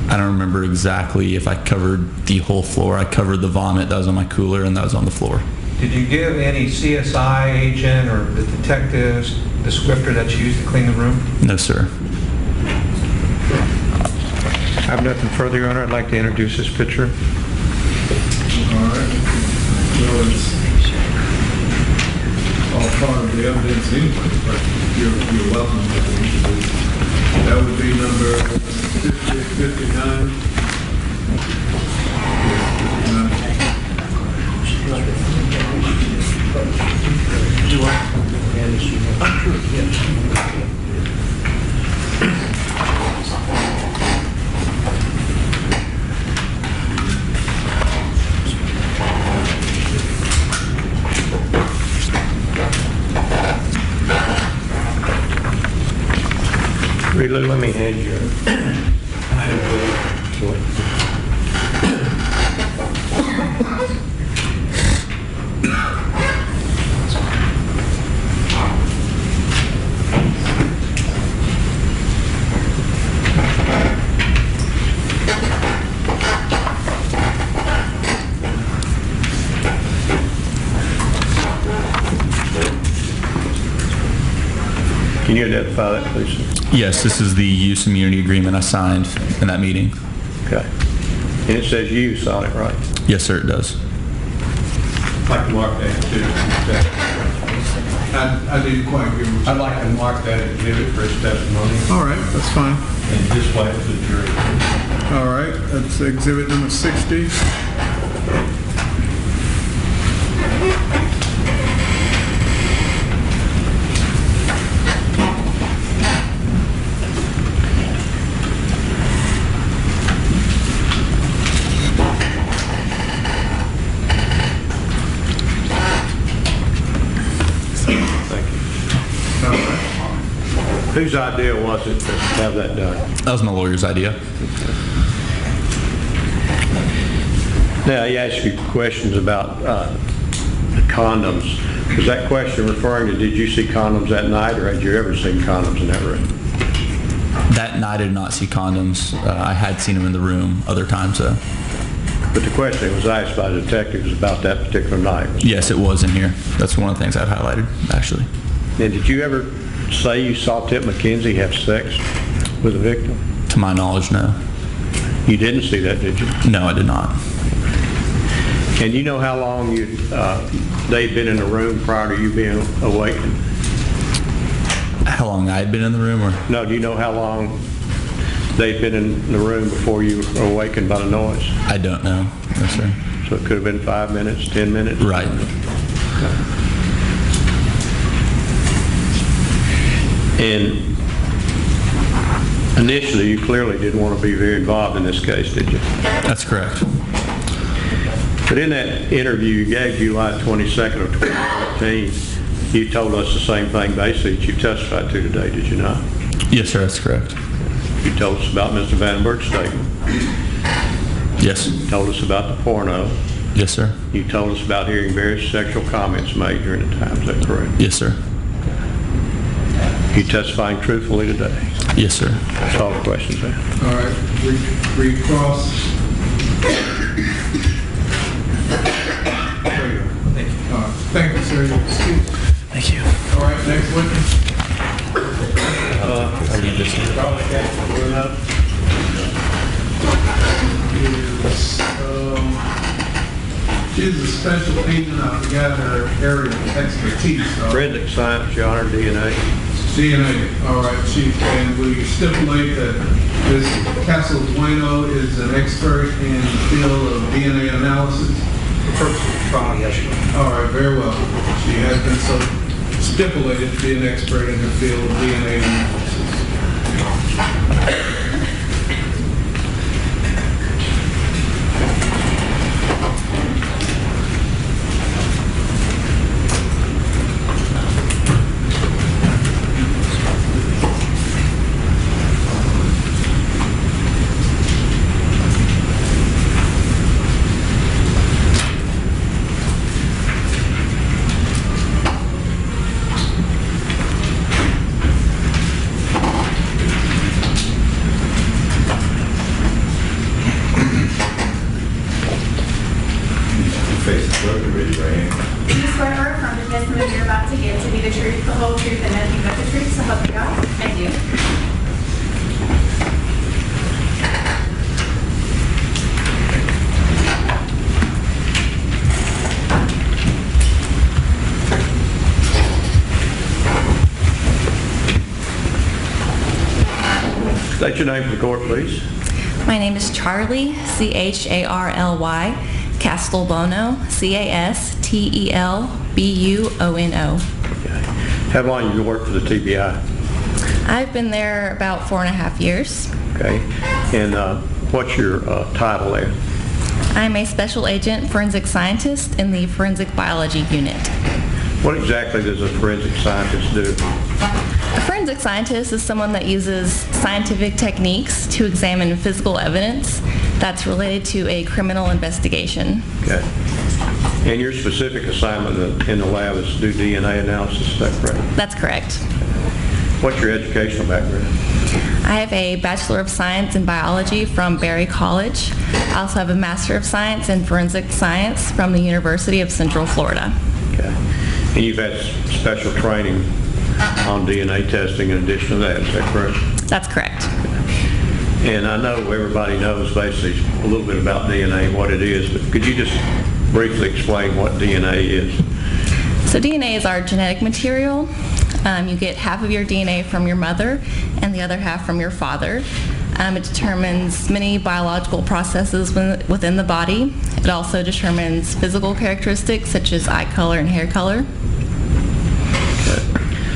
I don't remember exactly if I covered the whole floor. I covered the vomit that was on my cooler and that was on the floor. Did you give any CSI agent or the detectives the Swifter that you used to clean the room? No, sir. I have nothing further, Your Honor. I'd like to introduce this picture. All right. Well, it's all part of the evidence anyway, but you're welcome to introduce it. That would be number 59. Really, let me hand you. Can you identify that, please? Yes, this is the use immunity agreement I signed in that meeting. Okay. And it says use on it, right? Yes, sir, it does. I'd like to mark that too. I didn't quite hear what you... I'd like to mark that exhibit for his testimony All right, that's fine. and display it to the jury. All right, that's exhibit number 60. Whose idea was it to have that done? That was my lawyer's idea. Now, he asked you questions about the condoms. Is that question referring to did you see condoms that night, or had you ever seen condoms in that room? That night I did not see condoms. I had seen them in the room other times, though. But the question that was asked by the detective was about that particular night. Yes, it was in here. That's one of the things I've highlighted, actually. And did you ever say you saw Tip McKenzie have sex with a victim? To my knowledge, no. You didn't see that, did you? No, I did not. And you know how long they'd been in the room prior to you being awakened? How long I had been in the room, or? No, do you know how long they'd been in the room before you were awakened by the noise? I don't know. No, sir. So it could have been 5 minutes, 10 minutes? Right. And initially, you clearly didn't want to be very involved in this case, did you? That's correct. But in that interview you gave July 22nd of 2014, you told us the same thing basically that you testified to today, did you not? Yes, sir, that's correct. You told us about Mr. Vandenburg's statement. Yes. You told us about the porno. Yes, sir. You told us about hearing various sexual comments made during the time. Is that correct? Yes, sir. You testifying truthfully today? Yes, sir. That's all the questions I have. All right, recross. There you go. Thank you. All right, thank you, sir. Excuse. Thank you. All right, next witness. She's a special agent. I forgot her area of expertise. Forensic science, Your Honor, DNA. DNA. All right, Chief. And we stipulate that Ms. Casaldueno is an expert in the field of DNA analysis. For purposes of trial, yes, Your Honor. All right, very well. She has been so stipulated to be an expert in the field of DNA analysis. Do you swear or affirm the testimony you're about to give to be the truth, the whole truth, and nothing but the truth, so help you God? Thank you. State your name for the court, please. My name is Charlie, C-H-A-R-L-Y, Castelbono, C-A-S-T-E-L-B-U-O-N-O. Okay. How long have you worked for the TBI? I've been there about 4.5 years. Okay. And what's your title there? I'm a special agent forensic scientist in the forensic biology unit. What exactly does a forensic scientist do? A forensic scientist is someone that uses scientific techniques to examine physical evidence that's related to a criminal investigation. Okay. And your specific assignment in the lab is to do DNA analysis, is that correct? That's correct. What's your educational background? I have a Bachelor of Science in Biology from Berry College. I also have a Master of Science in Forensic Science from the University of Central Florida. Okay. And you've had special training on DNA testing in addition to that, is that correct? That's correct. And I know everybody knows basically a little bit about DNA and what it is, but could you just briefly explain what DNA is? So DNA is our genetic material. You get half of your DNA from your mother and the other half from your father. It determines many biological processes within the body. It also determines physical characteristics such as eye color and hair color. Okay.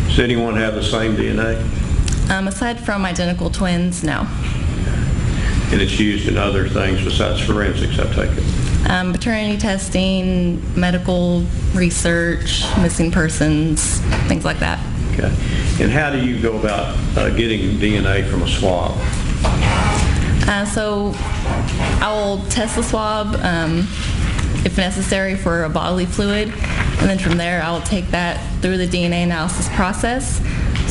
Does anyone have the same DNA? Aside from identical twins, no. And it's used in other things besides forensics, I take it? Paternity testing, medical research, missing persons, things like that. Okay. And how do you go about getting DNA from a swab? So I will test the swab if necessary for a bodily fluid, And then from there, I'll take that through the DNA analysis process.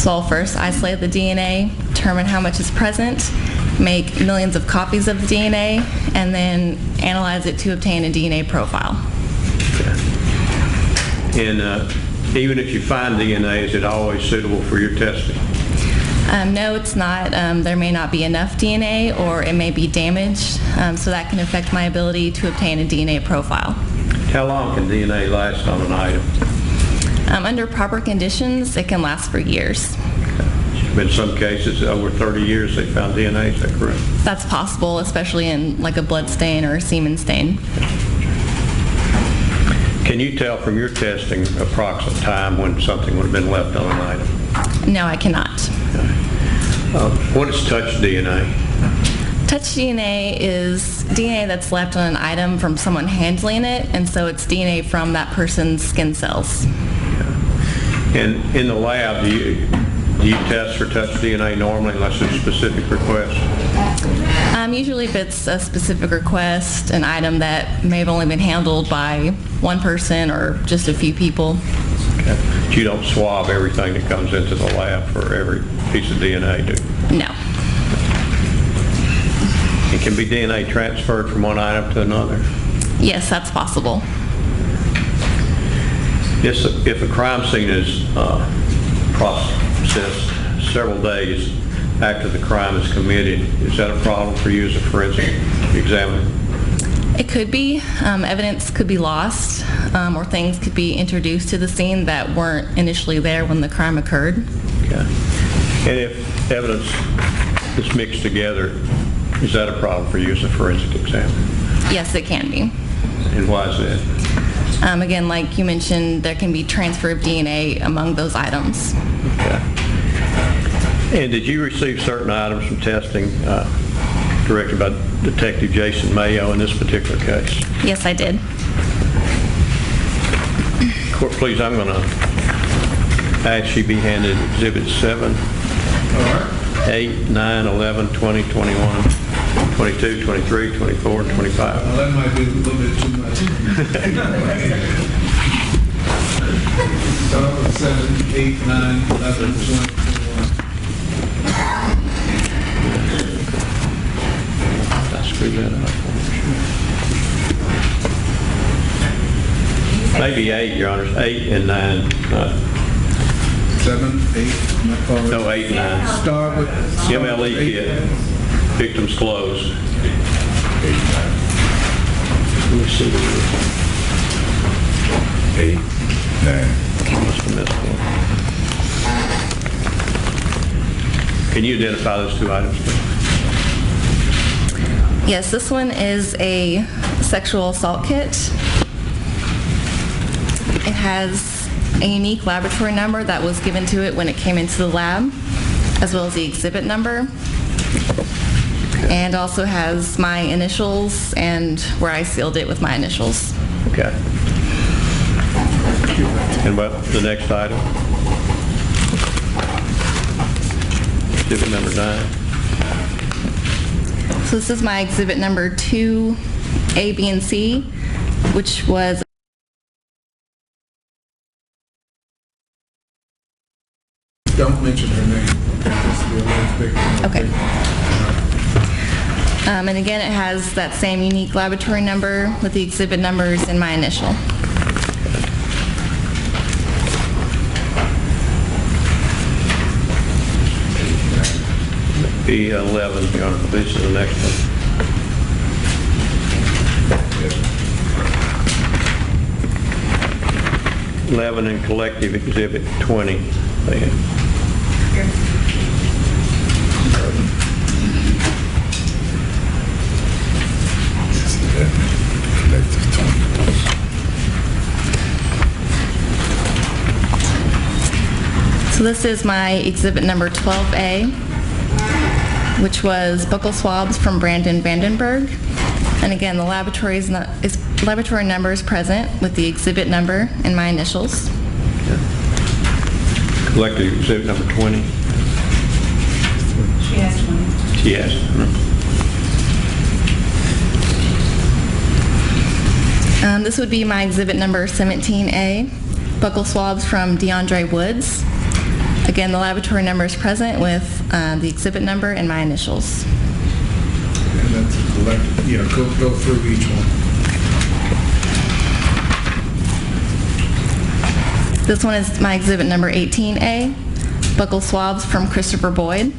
So I'll first isolate the DNA, determine how much is present, make millions of copies of the DNA, and then analyze it to obtain a DNA profile. And even if you find DNA, is it always suitable for your testing? No, it's not. There may not be enough DNA, or it may be damaged, so that can affect my ability to obtain a DNA profile. How long can DNA last on an item? Under proper conditions, it can last for years. In some cases, over 30 years, they found DNA, is that correct? That's possible, especially in like a blood stain or a semen stain. Can you tell from your testing approximate time when something would have been left on an item? No, I cannot. What is touch DNA? Touch DNA is DNA that's left on an item from someone handling it, and so it's DNA from that person's skin cells. And in the lab, do you test for touch DNA normally unless there's a specific request? Usually if it's a specific request, an item that may have only been handled by one person or just a few people. Okay. But you don't swab everything that comes into the lab for every piece of DNA, do you? No. It can be DNA transferred from one item to another? Yes, that's possible. If a crime scene is processed several days after the crime is committed, is that a problem for you as a forensic examiner? It could be. Evidence could be lost, or things could be introduced to the scene that weren't initially there when the crime occurred. Okay. And if evidence is mixed together, is that a problem for you as a forensic examiner? Yes, it can be. And why is that? Again, like you mentioned, there can be transfer of DNA among those items. Okay. And did you receive certain items from testing directed by Detective Jason Mayo in this particular case? Yes, I did. Court, please, I'm going to ask you be handed Exhibit 7, 8, 9, 11, 20, 21, 22, 23, 24, and 25. Well, that might be a little bit too much. 7, 8, 9, 11, 20, 21. I screwed that up. Maybe 8, Your Honors. 8 and 9. 7, 8, No, 8 and 9. Start with MLE 8. kit. Victim's clothes. Let me see what it is. 8, 9. Must have missed one. Can you identify those two items, please? Yes, this one is a sexual assault kit. It has a unique laboratory number that was given to it when it came into the lab, as well as the exhibit number. And also has my initials and where I sealed it with my initials. Okay. And what, the next item? Exhibit number 9. So this is my exhibit number 2, A, B, and C, which was Don't mention her name. okay. And again, it has that same unique laboratory number with the exhibit numbers and my initial. B11, Your Honor. This is the next one. Yes. 11 and collective exhibit 20. Collective 20. So this is my exhibit number 12A, which was buccal swabs from Vandenburg. And again, the laboratory number is present with the exhibit number and my initials. Collective exhibit number 20. She has 20. She has. This would be my exhibit number 17A, buccal swabs from DeAndre Woods. Again, the laboratory number is present with the exhibit number and my initials. And that's a collective, yeah, go through each one. This one is my exhibit number 18A, buccal swabs from Christopher Boyd.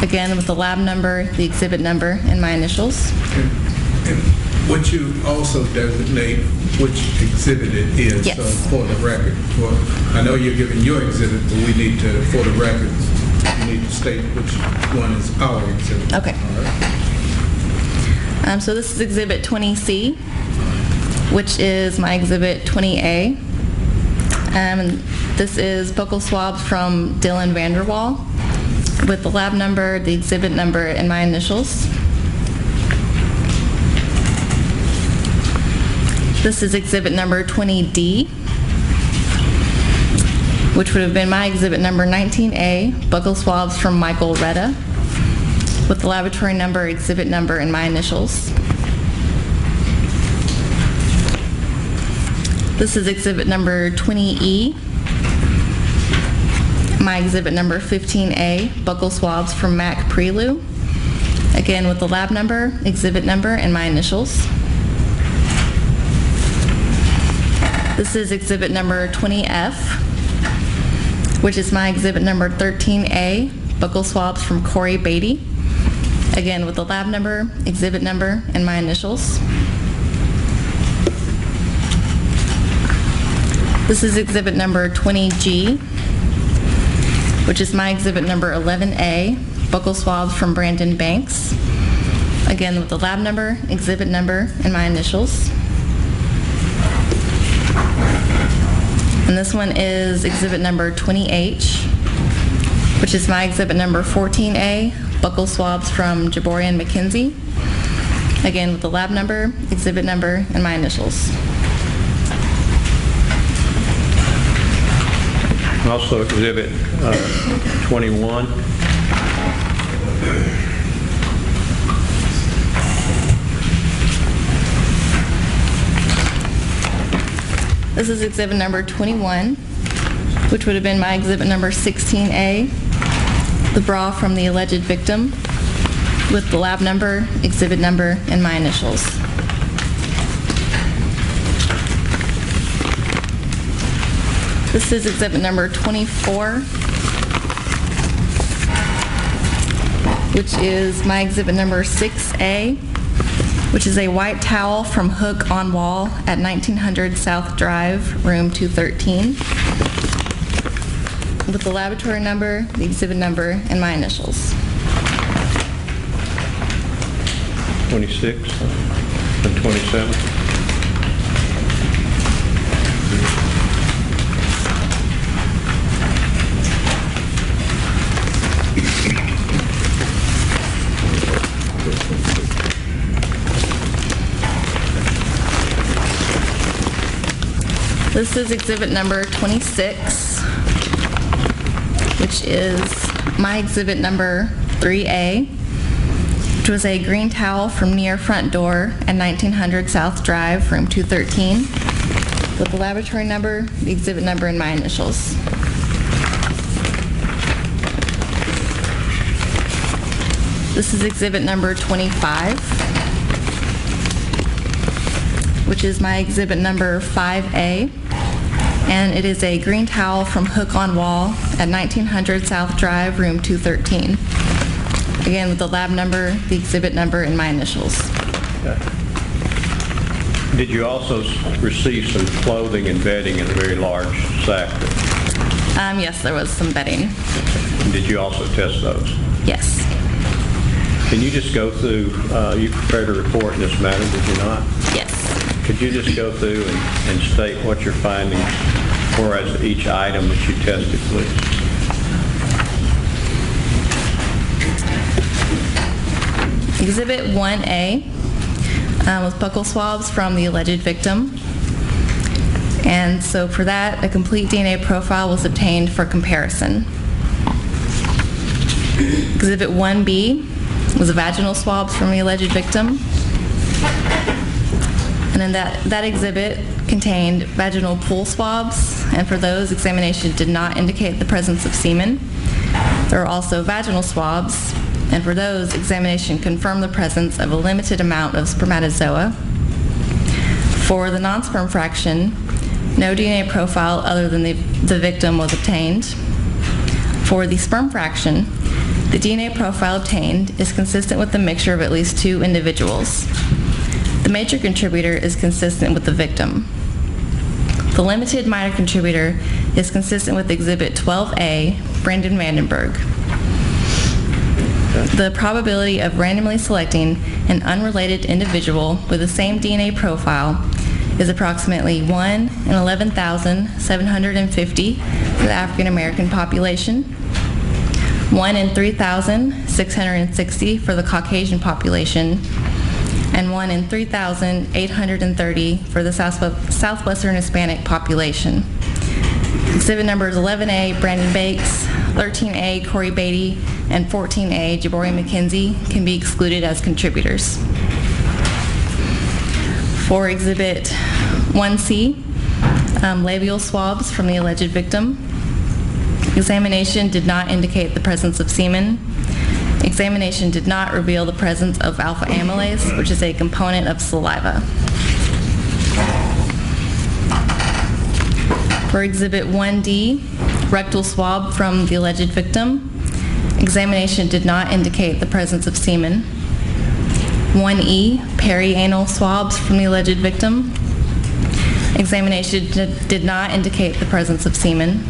Again, with the lab number, the exhibit number, and my initials. And would you also designate which exhibit it is? Yes. For the record. Well, I know you're giving your exhibit, but we need to, for the record, you need to state which one is our exhibit. Okay. All right. So this is exhibit 20C, which is my exhibit 20A. This is buccal swabs from Dylan Vanderwall with the lab number, the exhibit number, and my initials. This is exhibit number 20D, which would have been my exhibit number 19A, buccal swabs from Michael Retta, with the laboratory number, exhibit number, and my initials. This is exhibit number 20E, my exhibit number 15A, buccal swabs from Mac Prelu, again with the lab number, exhibit number, and my initials. This is exhibit number 20F, which is my exhibit number 13A, buccal swabs from Cory Batey, again with the lab number, exhibit number, and my initials. This is exhibit number 20G, which is my exhibit number 11A, buccal swabs from Brandon Banks, again with the lab number, exhibit number, and my initials. And this one is exhibit number 20H, which is my exhibit number 14A, buccal swabs from Jaborian McKenzie, again with the lab number, exhibit number, and my initials. Also exhibit 21. This is exhibit number 21, which would have been my exhibit number 16A, the bra from the alleged victim, with the lab number, exhibit number, and my initials. This is exhibit number 24, which is my exhibit number 6A, which is a white towel from hook on wall at 1900 South Drive, room 213, with the laboratory number, the exhibit number, and my initials. 26 and 27. This is exhibit number 26, which is my exhibit number 3A, which was a green towel from near front door at 1900 South Drive, room 213, with the laboratory number, the exhibit number, and my initials. This is exhibit number 25, which is my exhibit number 5A, and it is a green towel from hook on wall at 1900 South Drive, room 213. Again, with the lab number, the exhibit number, and my initials. Did you also receive some clothing and bedding in a very large sack? Yes, there was some bedding. Did you also test those? Yes. Can you just go through, you prepared a report in this matter, did you not? Yes. Could you just go through and state what your findings were as to each item that you tested, please? Exhibit 1A was buccal swabs from the alleged victim. And so for that, a complete DNA profile was obtained for comparison. Exhibit 1B was vaginal swabs from the alleged victim. And then that exhibit contained vaginal pool swabs, and for those, examination did not indicate the presence of semen. There are also vaginal swabs, and for those, examination confirmed the presence of a limited amount of spermatozoa. For the non-sperm fraction, no DNA profile other than the victim was obtained. For the sperm fraction, the DNA profile obtained is consistent with the mixture of at least 2 individuals. The major contributor is consistent with the victim. The limited minor contributor is consistent with Exhibit 12A, Vandenburg. The probability of randomly selecting an unrelated individual with the same DNA profile is approximately 1 in 11,750 for the African American population, 1 in 3,660 for the Caucasian population, and 1 in 3,830 for the Southwestern Hispanic population. Exhibit numbers 11A, Brandon Banks, 13A, Cory Batey, and 14A, Jaborian McKenzie, can be excluded as contributors. For Exhibit 1C, labial swabs from the alleged victim. Examination did not indicate the presence of semen. Examination did not reveal the presence of alpha amylase, which is a component of saliva. For Exhibit 1D, rectal swab from the alleged victim. Examination did not indicate the presence of semen. 1E, perianal swabs from the alleged victim. Examination did not indicate the presence of semen.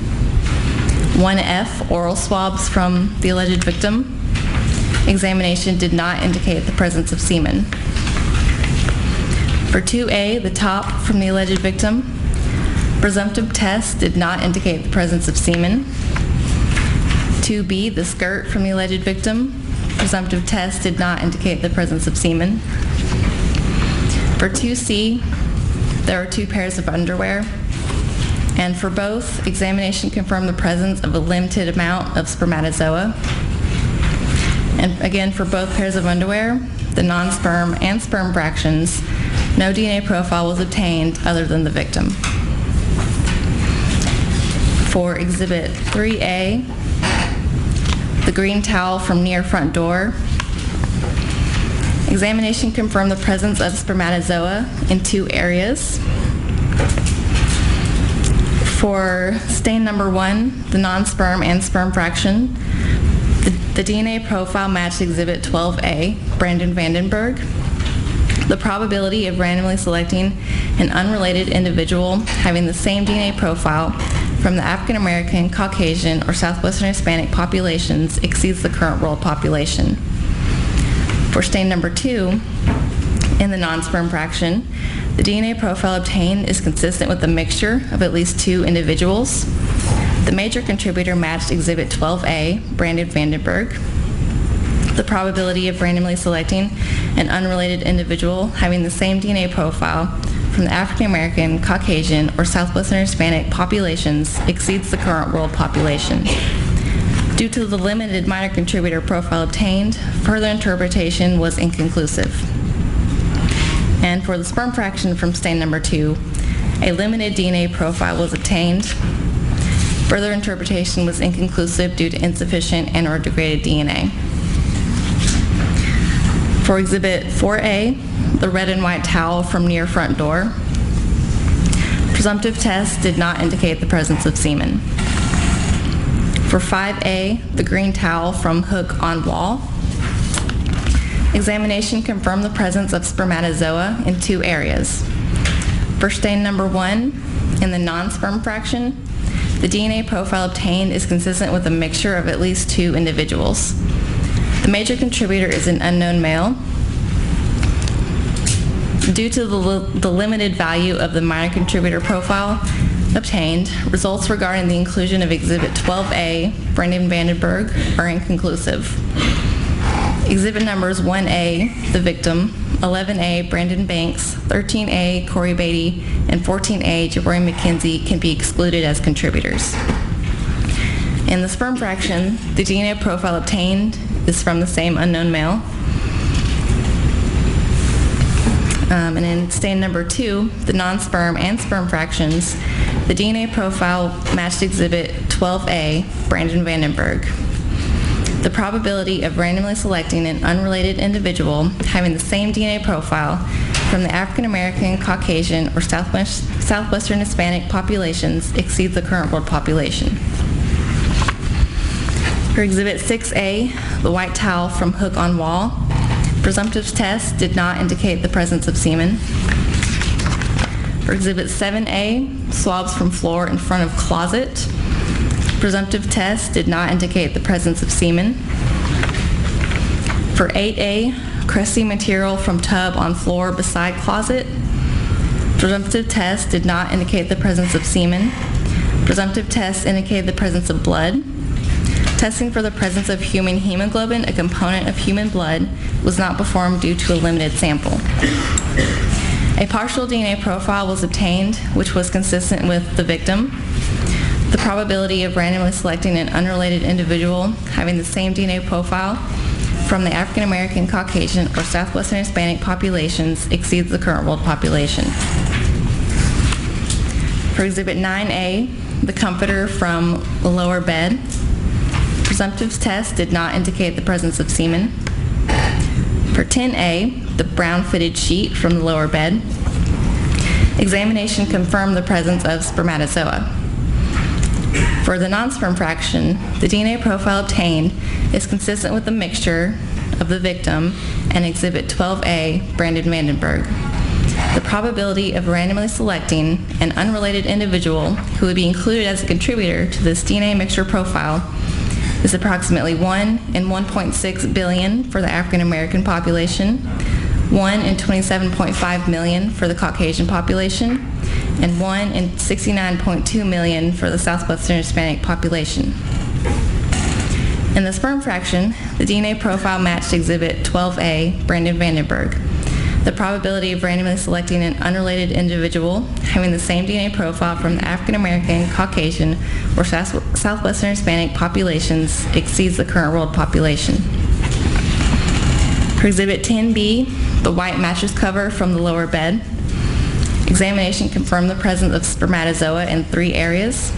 1F, oral swabs from the alleged victim. Examination did not indicate the presence of semen. For 2A, the top from the alleged victim. Presumptive test did not indicate the presence of semen. 2B, the skirt from the alleged victim. Presumptive test did not indicate the presence of semen. For 2C, there are 2 pairs of underwear. And for both, examination confirmed the presence of a limited amount of spermatozoa. And again, for both pairs of underwear, the non-sperm and sperm fractions, no DNA profile was obtained other than the victim. For Exhibit 3A, the green towel from near front door, examination confirmed the presence of spermatozoa in 2 areas. For stain number 1, the non-sperm and sperm fraction, the DNA profile matched Exhibit 12A, Vandenburg. The probability of randomly selecting an unrelated individual having the same DNA profile from the African American, Caucasian, or Southwestern Hispanic populations exceeds the current world population. For stain number 2, in the non-sperm fraction, the DNA profile obtained is consistent with the mixture of at least 2 individuals. The major contributor matched Exhibit 12A, Vandenburg. The probability of randomly selecting an unrelated individual having the same DNA profile from the African American, Caucasian, or Southwestern Hispanic populations exceeds the current world population. Due to the limited minor contributor profile obtained, further interpretation was inconclusive. And for the sperm fraction from stain number 2, a limited DNA profile was obtained. Further interpretation was inconclusive due to insufficient and/or degraded DNA. For Exhibit 4A, the red and white towel from near front door, presumptive test did not indicate the presence of semen. For 5A, the green towel from hook on wall, examination confirmed the presence of spermatozoa in 2 areas. For stain number 1, in the non-sperm fraction, the DNA profile obtained is consistent with a mixture of at least 2 individuals. The major contributor is an unknown male. Due to the limited value of the minor contributor profile obtained, results regarding the inclusion of Exhibit 12A, Vandenburg, are inconclusive. Exhibit numbers 1A, the victim, 11A, Brandon Banks, 13A, Cory Batey, and 14A, Jaborian McKenzie, can be excluded as contributors. In the sperm fraction, the DNA profile obtained is from the same unknown male. And in stain number 2, the non-sperm and sperm fractions, the DNA profile matched Exhibit 12A, Brandon Vandenburg. The probability of randomly selecting an unrelated individual having the same DNA profile from the African American, Caucasian, or Southwestern Hispanic populations exceeds the current world population. For Exhibit 6A, the white towel from hook on wall, presumptive test did not indicate the presence of semen. For Exhibit 7A, swabs from floor in front of closet, presumptive test did not indicate the presence of semen. For 8A, crusty material from tub on floor beside closet, presumptive test did not indicate the presence of semen. Presumptive test indicated the presence of blood. Testing for the presence of human hemoglobin, a component of human blood, was not performed due to a limited sample. A partial DNA profile was obtained, which was consistent with the victim. The probability of randomly selecting an unrelated individual having the same DNA profile from the African American, Caucasian, or Southwestern Hispanic populations exceeds the current world population. For Exhibit 9A, the comforter from the lower bed, presumptive test did not indicate the presence of semen. For 10A, the brown fitted sheet from the lower bed, examination confirmed the presence of spermatozoa. For the non-sperm fraction, the DNA profile obtained is consistent with the mixture of the victim and Exhibit 12A, Brandon Vandenburg. The probability of randomly selecting an unrelated individual who would be included as a contributor to this DNA mixture profile is approximately 1 in 1.6 billion for the African American population, 1 in 27.5 million for the Caucasian population, and 1 in 69.2 million for the Southwestern Hispanic population. In the sperm fraction, the DNA profile matched Exhibit 12A, Brandon Vandenburg. The probability of randomly selecting an unrelated individual having the same DNA profile from the African American, Caucasian, or Southwestern Hispanic populations exceeds the current world population. For Exhibit 10B, the white mattress cover from the lower bed, examination confirmed the presence of spermatozoa in 3 areas.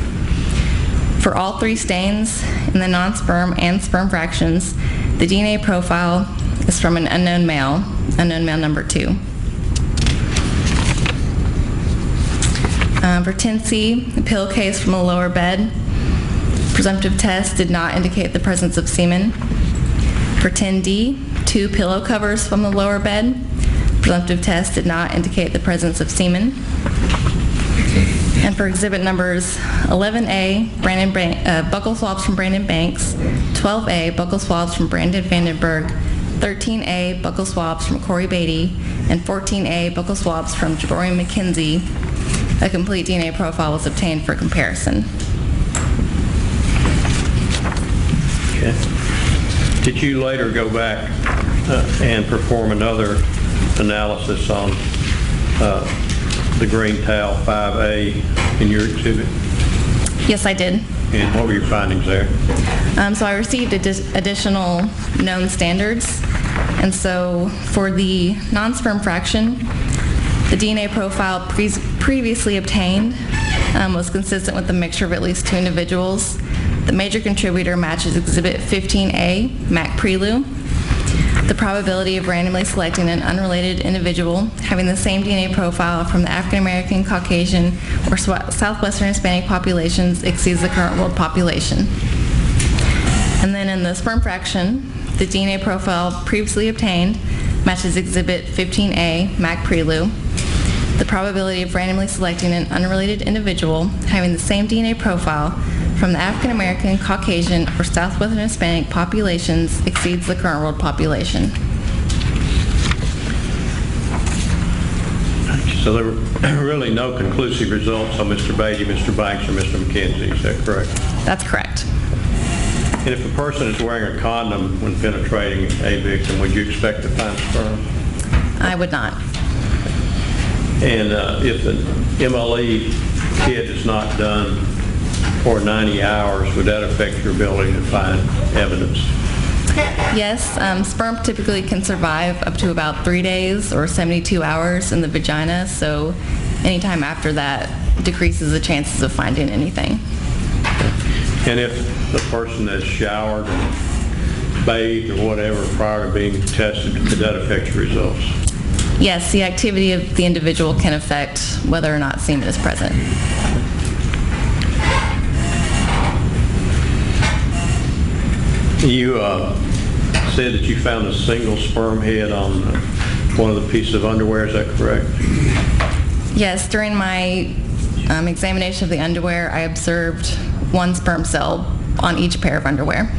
For all 3 stains in the non-sperm and sperm fractions, the DNA profile is from an unknown male number 2. For 10C, the pillowcase from the lower bed, presumptive test did not indicate the presence of semen. For 10D, 2 pillow covers from the lower bed, presumptive test did not indicate the presence of semen. And for exhibit numbers 11A, buccal swabs from Brandon Banks, 12A, buccal swabs from Brandon Vandenburg, 13A, buccal swabs from Cory Batey, and 14A, buccal swabs from Jaborian McKenzie, a complete DNA profile was obtained for comparison. Okay. Did you later go back and perform another analysis on the green towel 5A in your exhibit? Yes, I did. And what were your findings there? So I received additional known standards. And so for the non-sperm fraction, the DNA profile previously obtained was consistent with the mixture of at least 2 individuals. The major contributor matches Exhibit 15A, Mac Prelu. The probability of randomly selecting an unrelated individual having the same DNA profile from the African American, Caucasian, or Southwestern Hispanic populations exceeds the current world population. And then in the sperm fraction, the DNA profile previously obtained matches Exhibit 15A, Mac Prelu. The probability of randomly selecting an unrelated individual having the same DNA profile from the African American, Caucasian, or Southwestern Hispanic populations exceeds the current world population. So there were really no conclusive results on Mr. Batey, Mr. Banks, or Mr. McKenzie, is that correct? That's correct. And if a person is wearing a condom when penetrating a victim, would you expect to find sperm? I would not. And if an MLE kit is not done for 90 hours, would that affect your ability to find evidence? Yes, sperm typically can survive up to about 3 days or 72 hours in the vagina, so anytime after that decreases the chances of finding anything. And if the person has showered or bathed or whatever prior to being tested, could that affect your results? Yes, the activity of the individual can affect whether or not semen is present. You said that you found a single sperm head on one of the pieces of underwear, is that correct? Yes, during my examination of the underwear, I observed one sperm cell on each pair of underwear.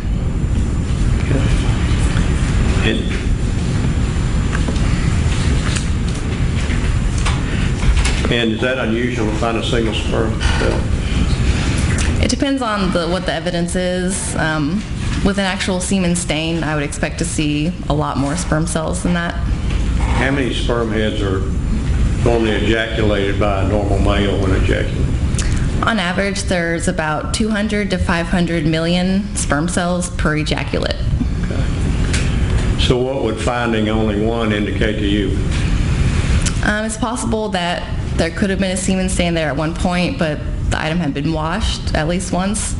And is that unusual to find a single sperm cell? It depends on what the evidence is. With an actual semen stain, I would expect to see a lot more sperm cells than that. How many sperm heads are normally ejaculated by a normal male when ejaculating? On average, there's about 200 to 500 million sperm cells per ejaculate. Okay. So what would finding only one indicate to you? It's possible that there could have been a semen stain there at one point, but the item had been washed at least once.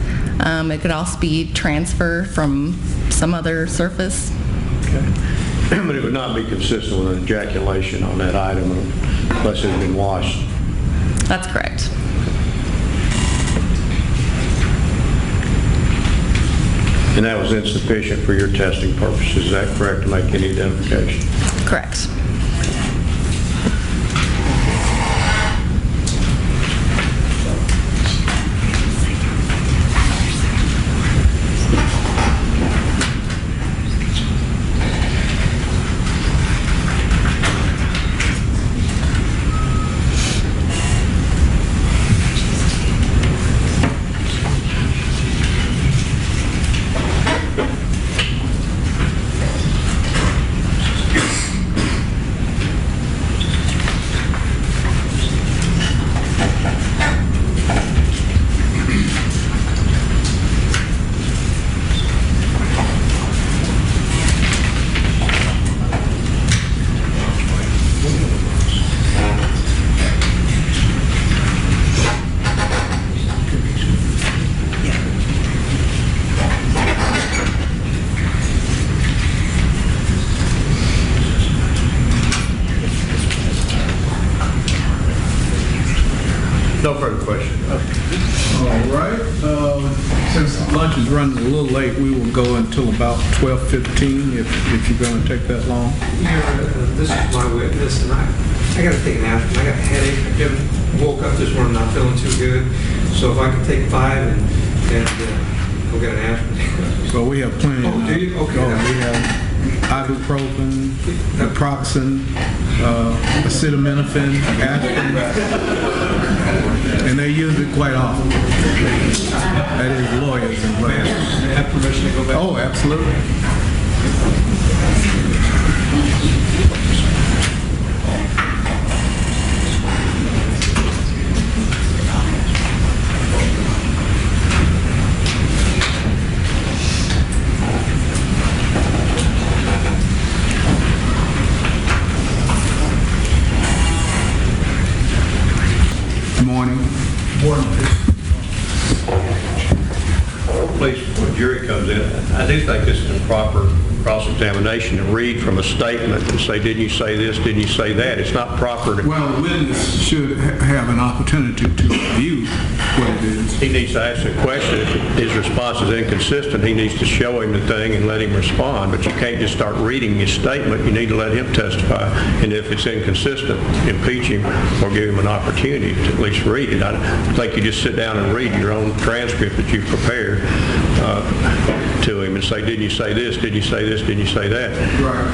It could also be transfer from some other surface. Okay. But it would not be consistent with an ejaculation on that item unless it had been washed. That's correct. And that was insufficient for your testing purposes, is that correct, to make any identification? Correct. No further questions. All right. Since lunch is running a little late, we will go until about 12:15 if you're going to take that long. This is my witness, and I got to take an aspirin. I got a headache. I woke up this morning not feeling too good. So if I could take 5 and go get an aspirin. So we have plenty. Oh, do you? Okay. We have ibuprofen, naproxen, acetaminophen, aspirin, and they use it quite often. That is lawyers and lawyers. May I have permission to go back? Oh, absolutely. Please, before the jury comes in, I do think this is improper cross-examination to read from a statement and say, didn't you say this, didn't you say that? It's not proper to... Well, the witness should have an opportunity to review what it is. He needs to ask a question. If his response is inconsistent, he needs to show him the thing and let him respond. But you can't just start reading his statement. You need to let him testify. And if it's inconsistent, impeach him or give him an opportunity to at least read it. I think you just sit down and read your own transcript that you've prepared to him and say, didn't you say this, did you say this, did you say that? Right.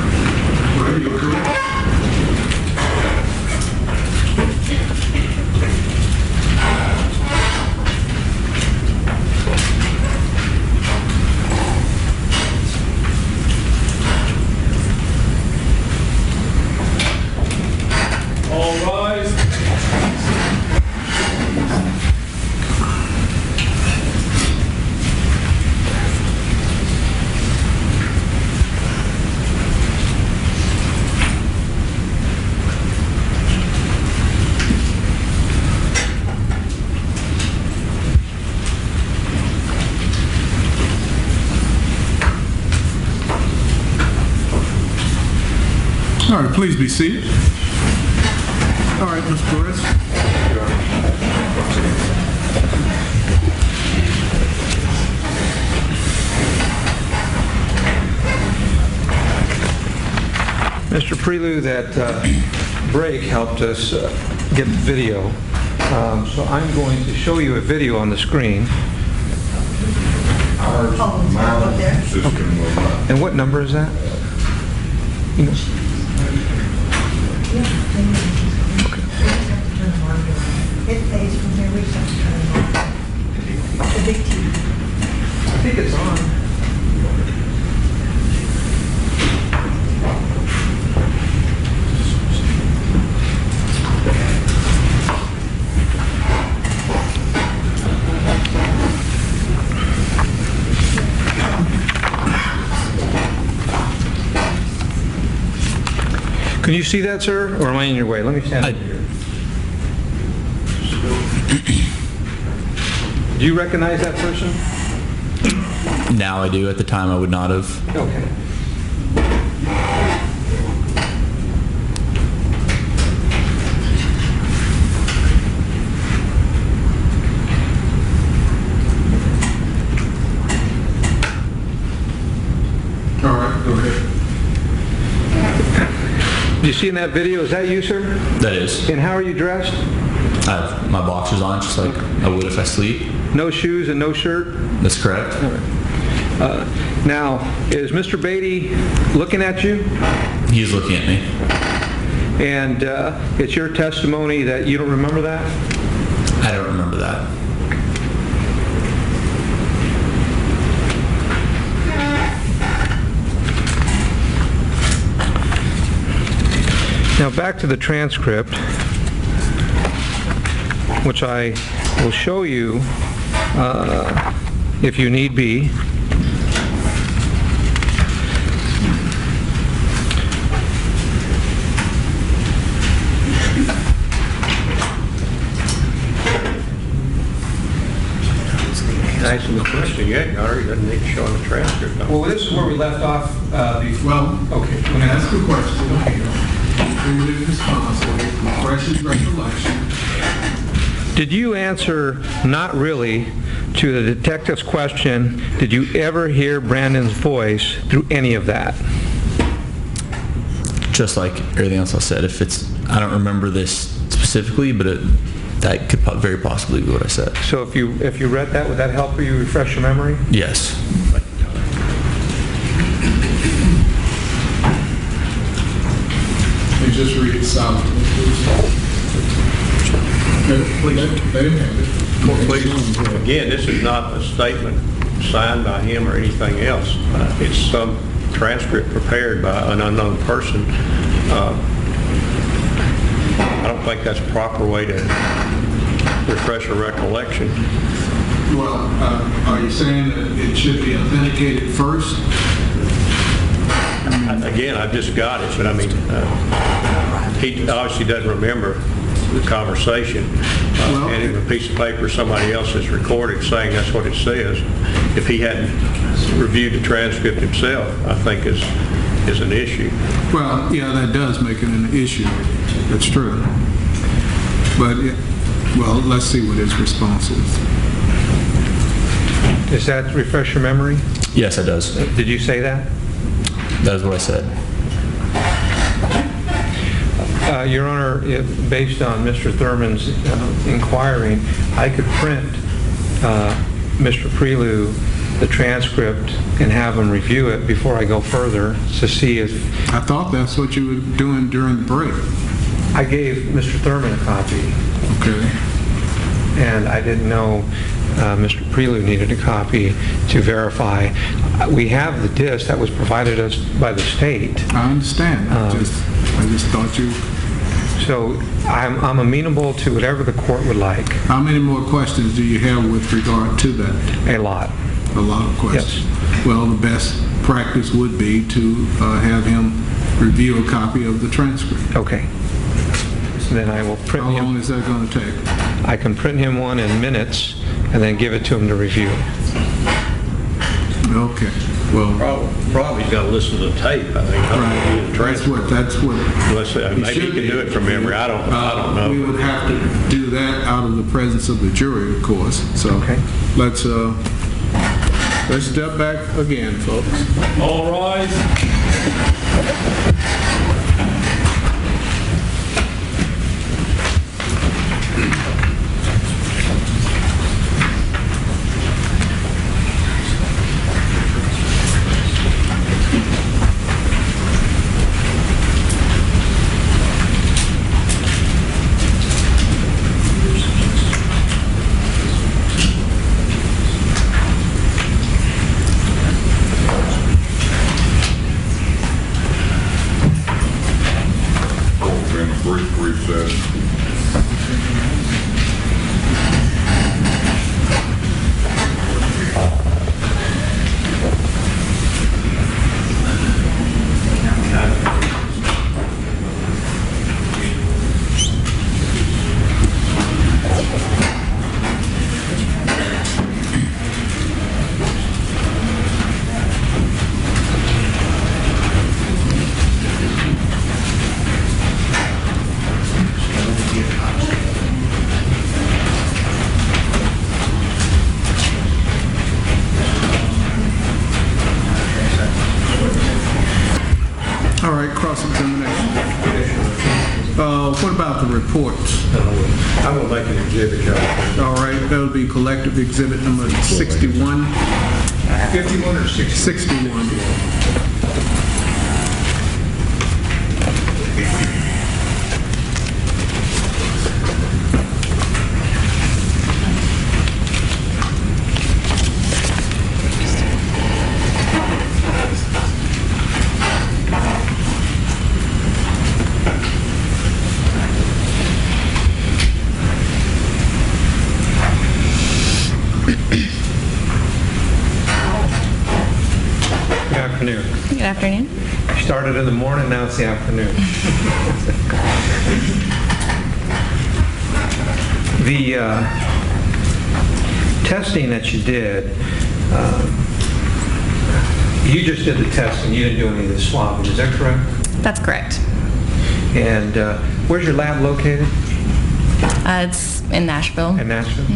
All rise. All right, please be seated. All right, Mr. Perez. Mr. Prelude, that break helped us get the video. So I'm going to show you a video on the screen. And what number is that? You know? It plays from here, we just have to turn it on. The big TV. I think it's on. Can you see that, sir? Or am I in your way? Let me stand over here. Do you recognize that person? Now I do. At the time, I would not have. Okay. All right, go ahead. Do you see in that video, is that you, sir? That is. And how are you dressed? I have my boxers on, just like I would if I sleep. No shoes and no shirt? That's correct. Now, is Mr. Batey looking at you? He's looking at me. And it's your testimony that you don't remember that? I don't remember that. Now back to the transcript, which I will show you if you need be. Nice little question. Yeah, it doesn't need to show in the transcript. Well, this is where we left off. Well, okay, let me ask you a question. Okay. Prelude responsible, refresh his recollection. Did you answer not really to the detective's question, did you ever hear Brandon's voice through any of that? Just like everything else I said, I don't remember this specifically, but that could very possibly be what I said. So if you read that, would that help you refresh your memory? Yes. And just read it silently, please. Let him have it. Well, please, again, this is not a statement signed by him or anything else. It's some transcript prepared by an unknown person. I don't think that's a proper way to refresh a recollection. Well, are you saying that it should be authenticated first? Again, I've just got it, but I mean, he obviously doesn't remember the conversation. Handing him a piece of paper somebody else has recorded saying that's what it says. If he hadn't reviewed the transcript himself, I think is an issue. Well, yeah, that does make it an issue. That's true. But, well, let's see what his response is. Does that refresh your memory? Yes, it does. Did you say that? That is what I said. Your Honor, based on Mr. Thurman's inquiring, I could print Mr. Prelude the transcript and have him review it before I go further to see if... I thought that's what you were doing during the break. I gave Mr. Thurman a copy. Okay. And I didn't know Mr. Prelude needed a copy to verify. We have the disc that was provided us by the state. I understand. I just thought you... So I'm amenable to whatever the court would like. How many more questions do you have with regard to that? A lot. A lot of questions. Yes. Well, the best practice would be to have him review a copy of the transcript. Okay. So then I will print him. How long is that going to take? I can print him one in minutes and then give it to him to review. Okay. Well, Probably he's got to listen to the tape, I think. right, that's what. Unless, maybe he can do it from memory, I don't know. We would have to do that out of the presence of the jury, of course. So Okay. let's step back again, folks. All rise. In a brief recess. All right, cross-examination. What about the reports? I'm going to make an exhibit, Joe. All right, that'll be collective exhibit number 61. 51 or 60? 61. Good afternoon. Good afternoon. Started in the morning, now it's the afternoon. The testing that you did, you just did the testing, you didn't do any of the swabbing, is that correct? That's correct. And where's your lab located? It's in Nashville. In Nashville?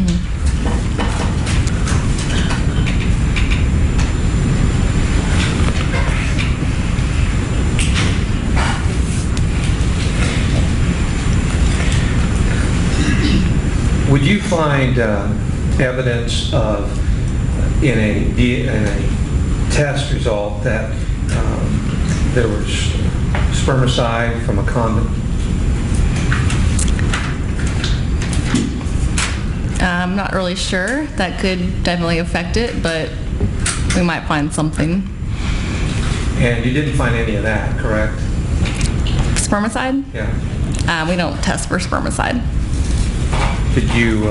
Would you find evidence of, in a test result, that there was spermicide from a condom? I'm not really sure. That could definitely affect it, but we might find something. And you didn't find any of that, correct? Spermicide? Yeah. We don't test for spermicide. Did you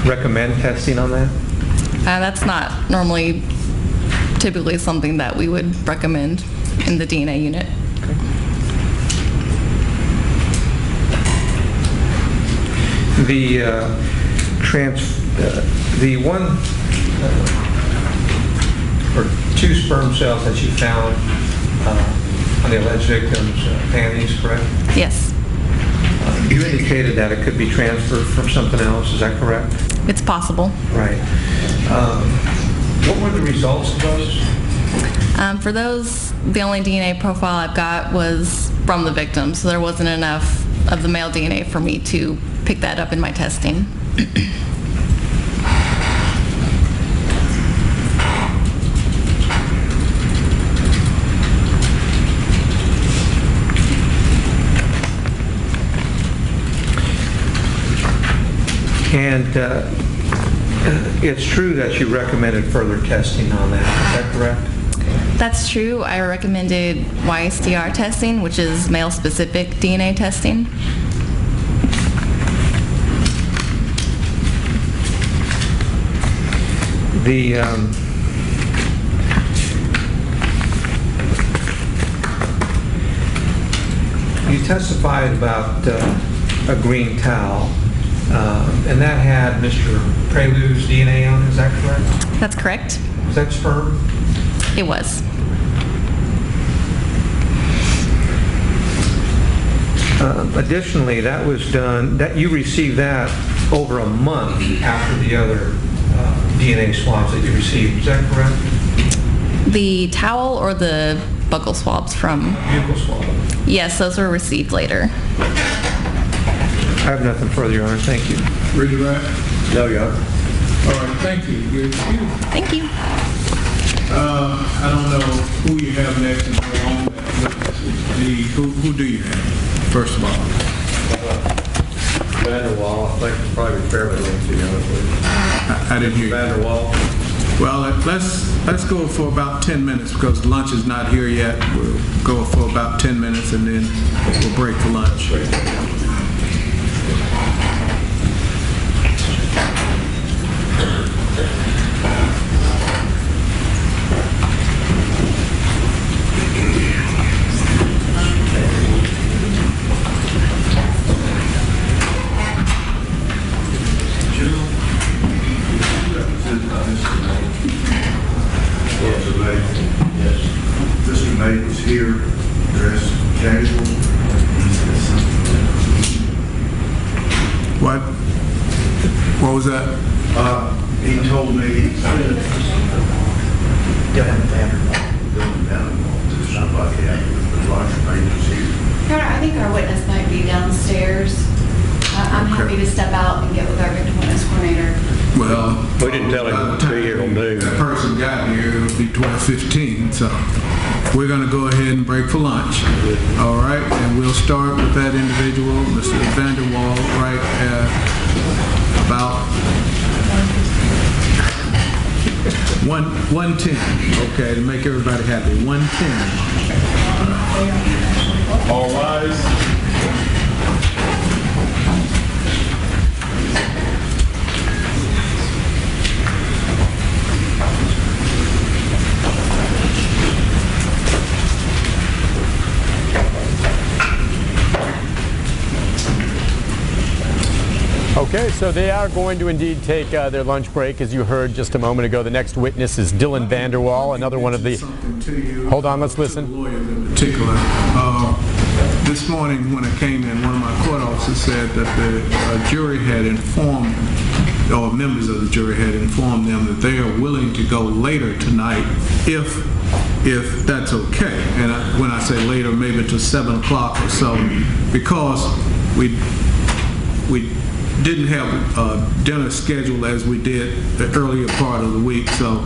recommend testing on that? That's not normally typically something that we would recommend in the DNA unit. The one or two sperm cells that you found on the alleged victim's panties, correct? Yes, You indicated that it could be transferred from something else, is that correct? it's possible. Right. What were the results of those? For those, the only DNA profile I've got was from the victim, so there wasn't enough of the male DNA for me to pick that up in my testing. And it's true that you recommended further testing on that, is that correct? That's true. I recommended YSDR testing, which is male-specific DNA testing. You testified about a green towel, and that had Mr. Prelude's DNA on it, is that correct? That's correct. Is that sperm? It was. Additionally, that was done, that you received that over a month after the other DNA swabs that you received. Is that correct? The towel or the buccal swabs from? Buccal swab. Yes, those were received later. I have nothing further, Your Honor. Thank you. Ready, right? No, Your Honor. All right, thank you. You're excused. Thank you. I don't know who you have next and how long that witness. Who do you have, first of all? Vanderwall, I think it's probably fairly lengthy, honestly. I didn't hear you. Vanderwall. Well, let's go for about 10 minutes because lunch is not here yet. We'll go for about 10 minutes and then we'll break for lunch. Mr. May was here, dressed casual. What was that? He told me Dylan Vanderbilt to somebody at the lunch break was here. Your Honor, I think our witness might be downstairs. I'm happy to step out and get with our victim witness coordinator. Well, We didn't tell him to be here on noon. that person got here, it'll be 12:15, so we're going to go ahead and break for lunch. All right, and we'll start with that individual, Mr. Vanderwall, right at about 1:10. Okay, to make everybody happy, 1:10. All rise. Okay, so they are going to indeed take their lunch break, as you heard just a moment ago. The next witness is Dylan Vanderwall, another one of the... Hold on, let's listen. Lawyers in particular. This morning when I came in, one of my court officers said that the jury had informed, or members of the jury had informed them that they are willing to go later tonight if that's okay. And when I say later, maybe to 7 o'clock or so, because we didn't have a dinner schedule as we did the earlier part of the week, so,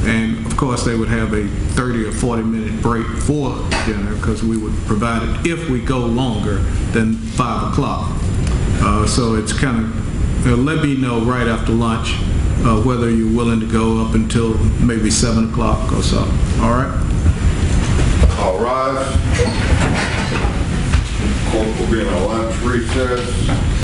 and of course they would have a 30 or 40 minute break for dinner because we would provide it if we go longer than 5 o'clock. So it's kind of, let me know right after lunch whether you're willing to go up until maybe 7 o'clock or so. All right? All rise. Court will be in a lunch recess.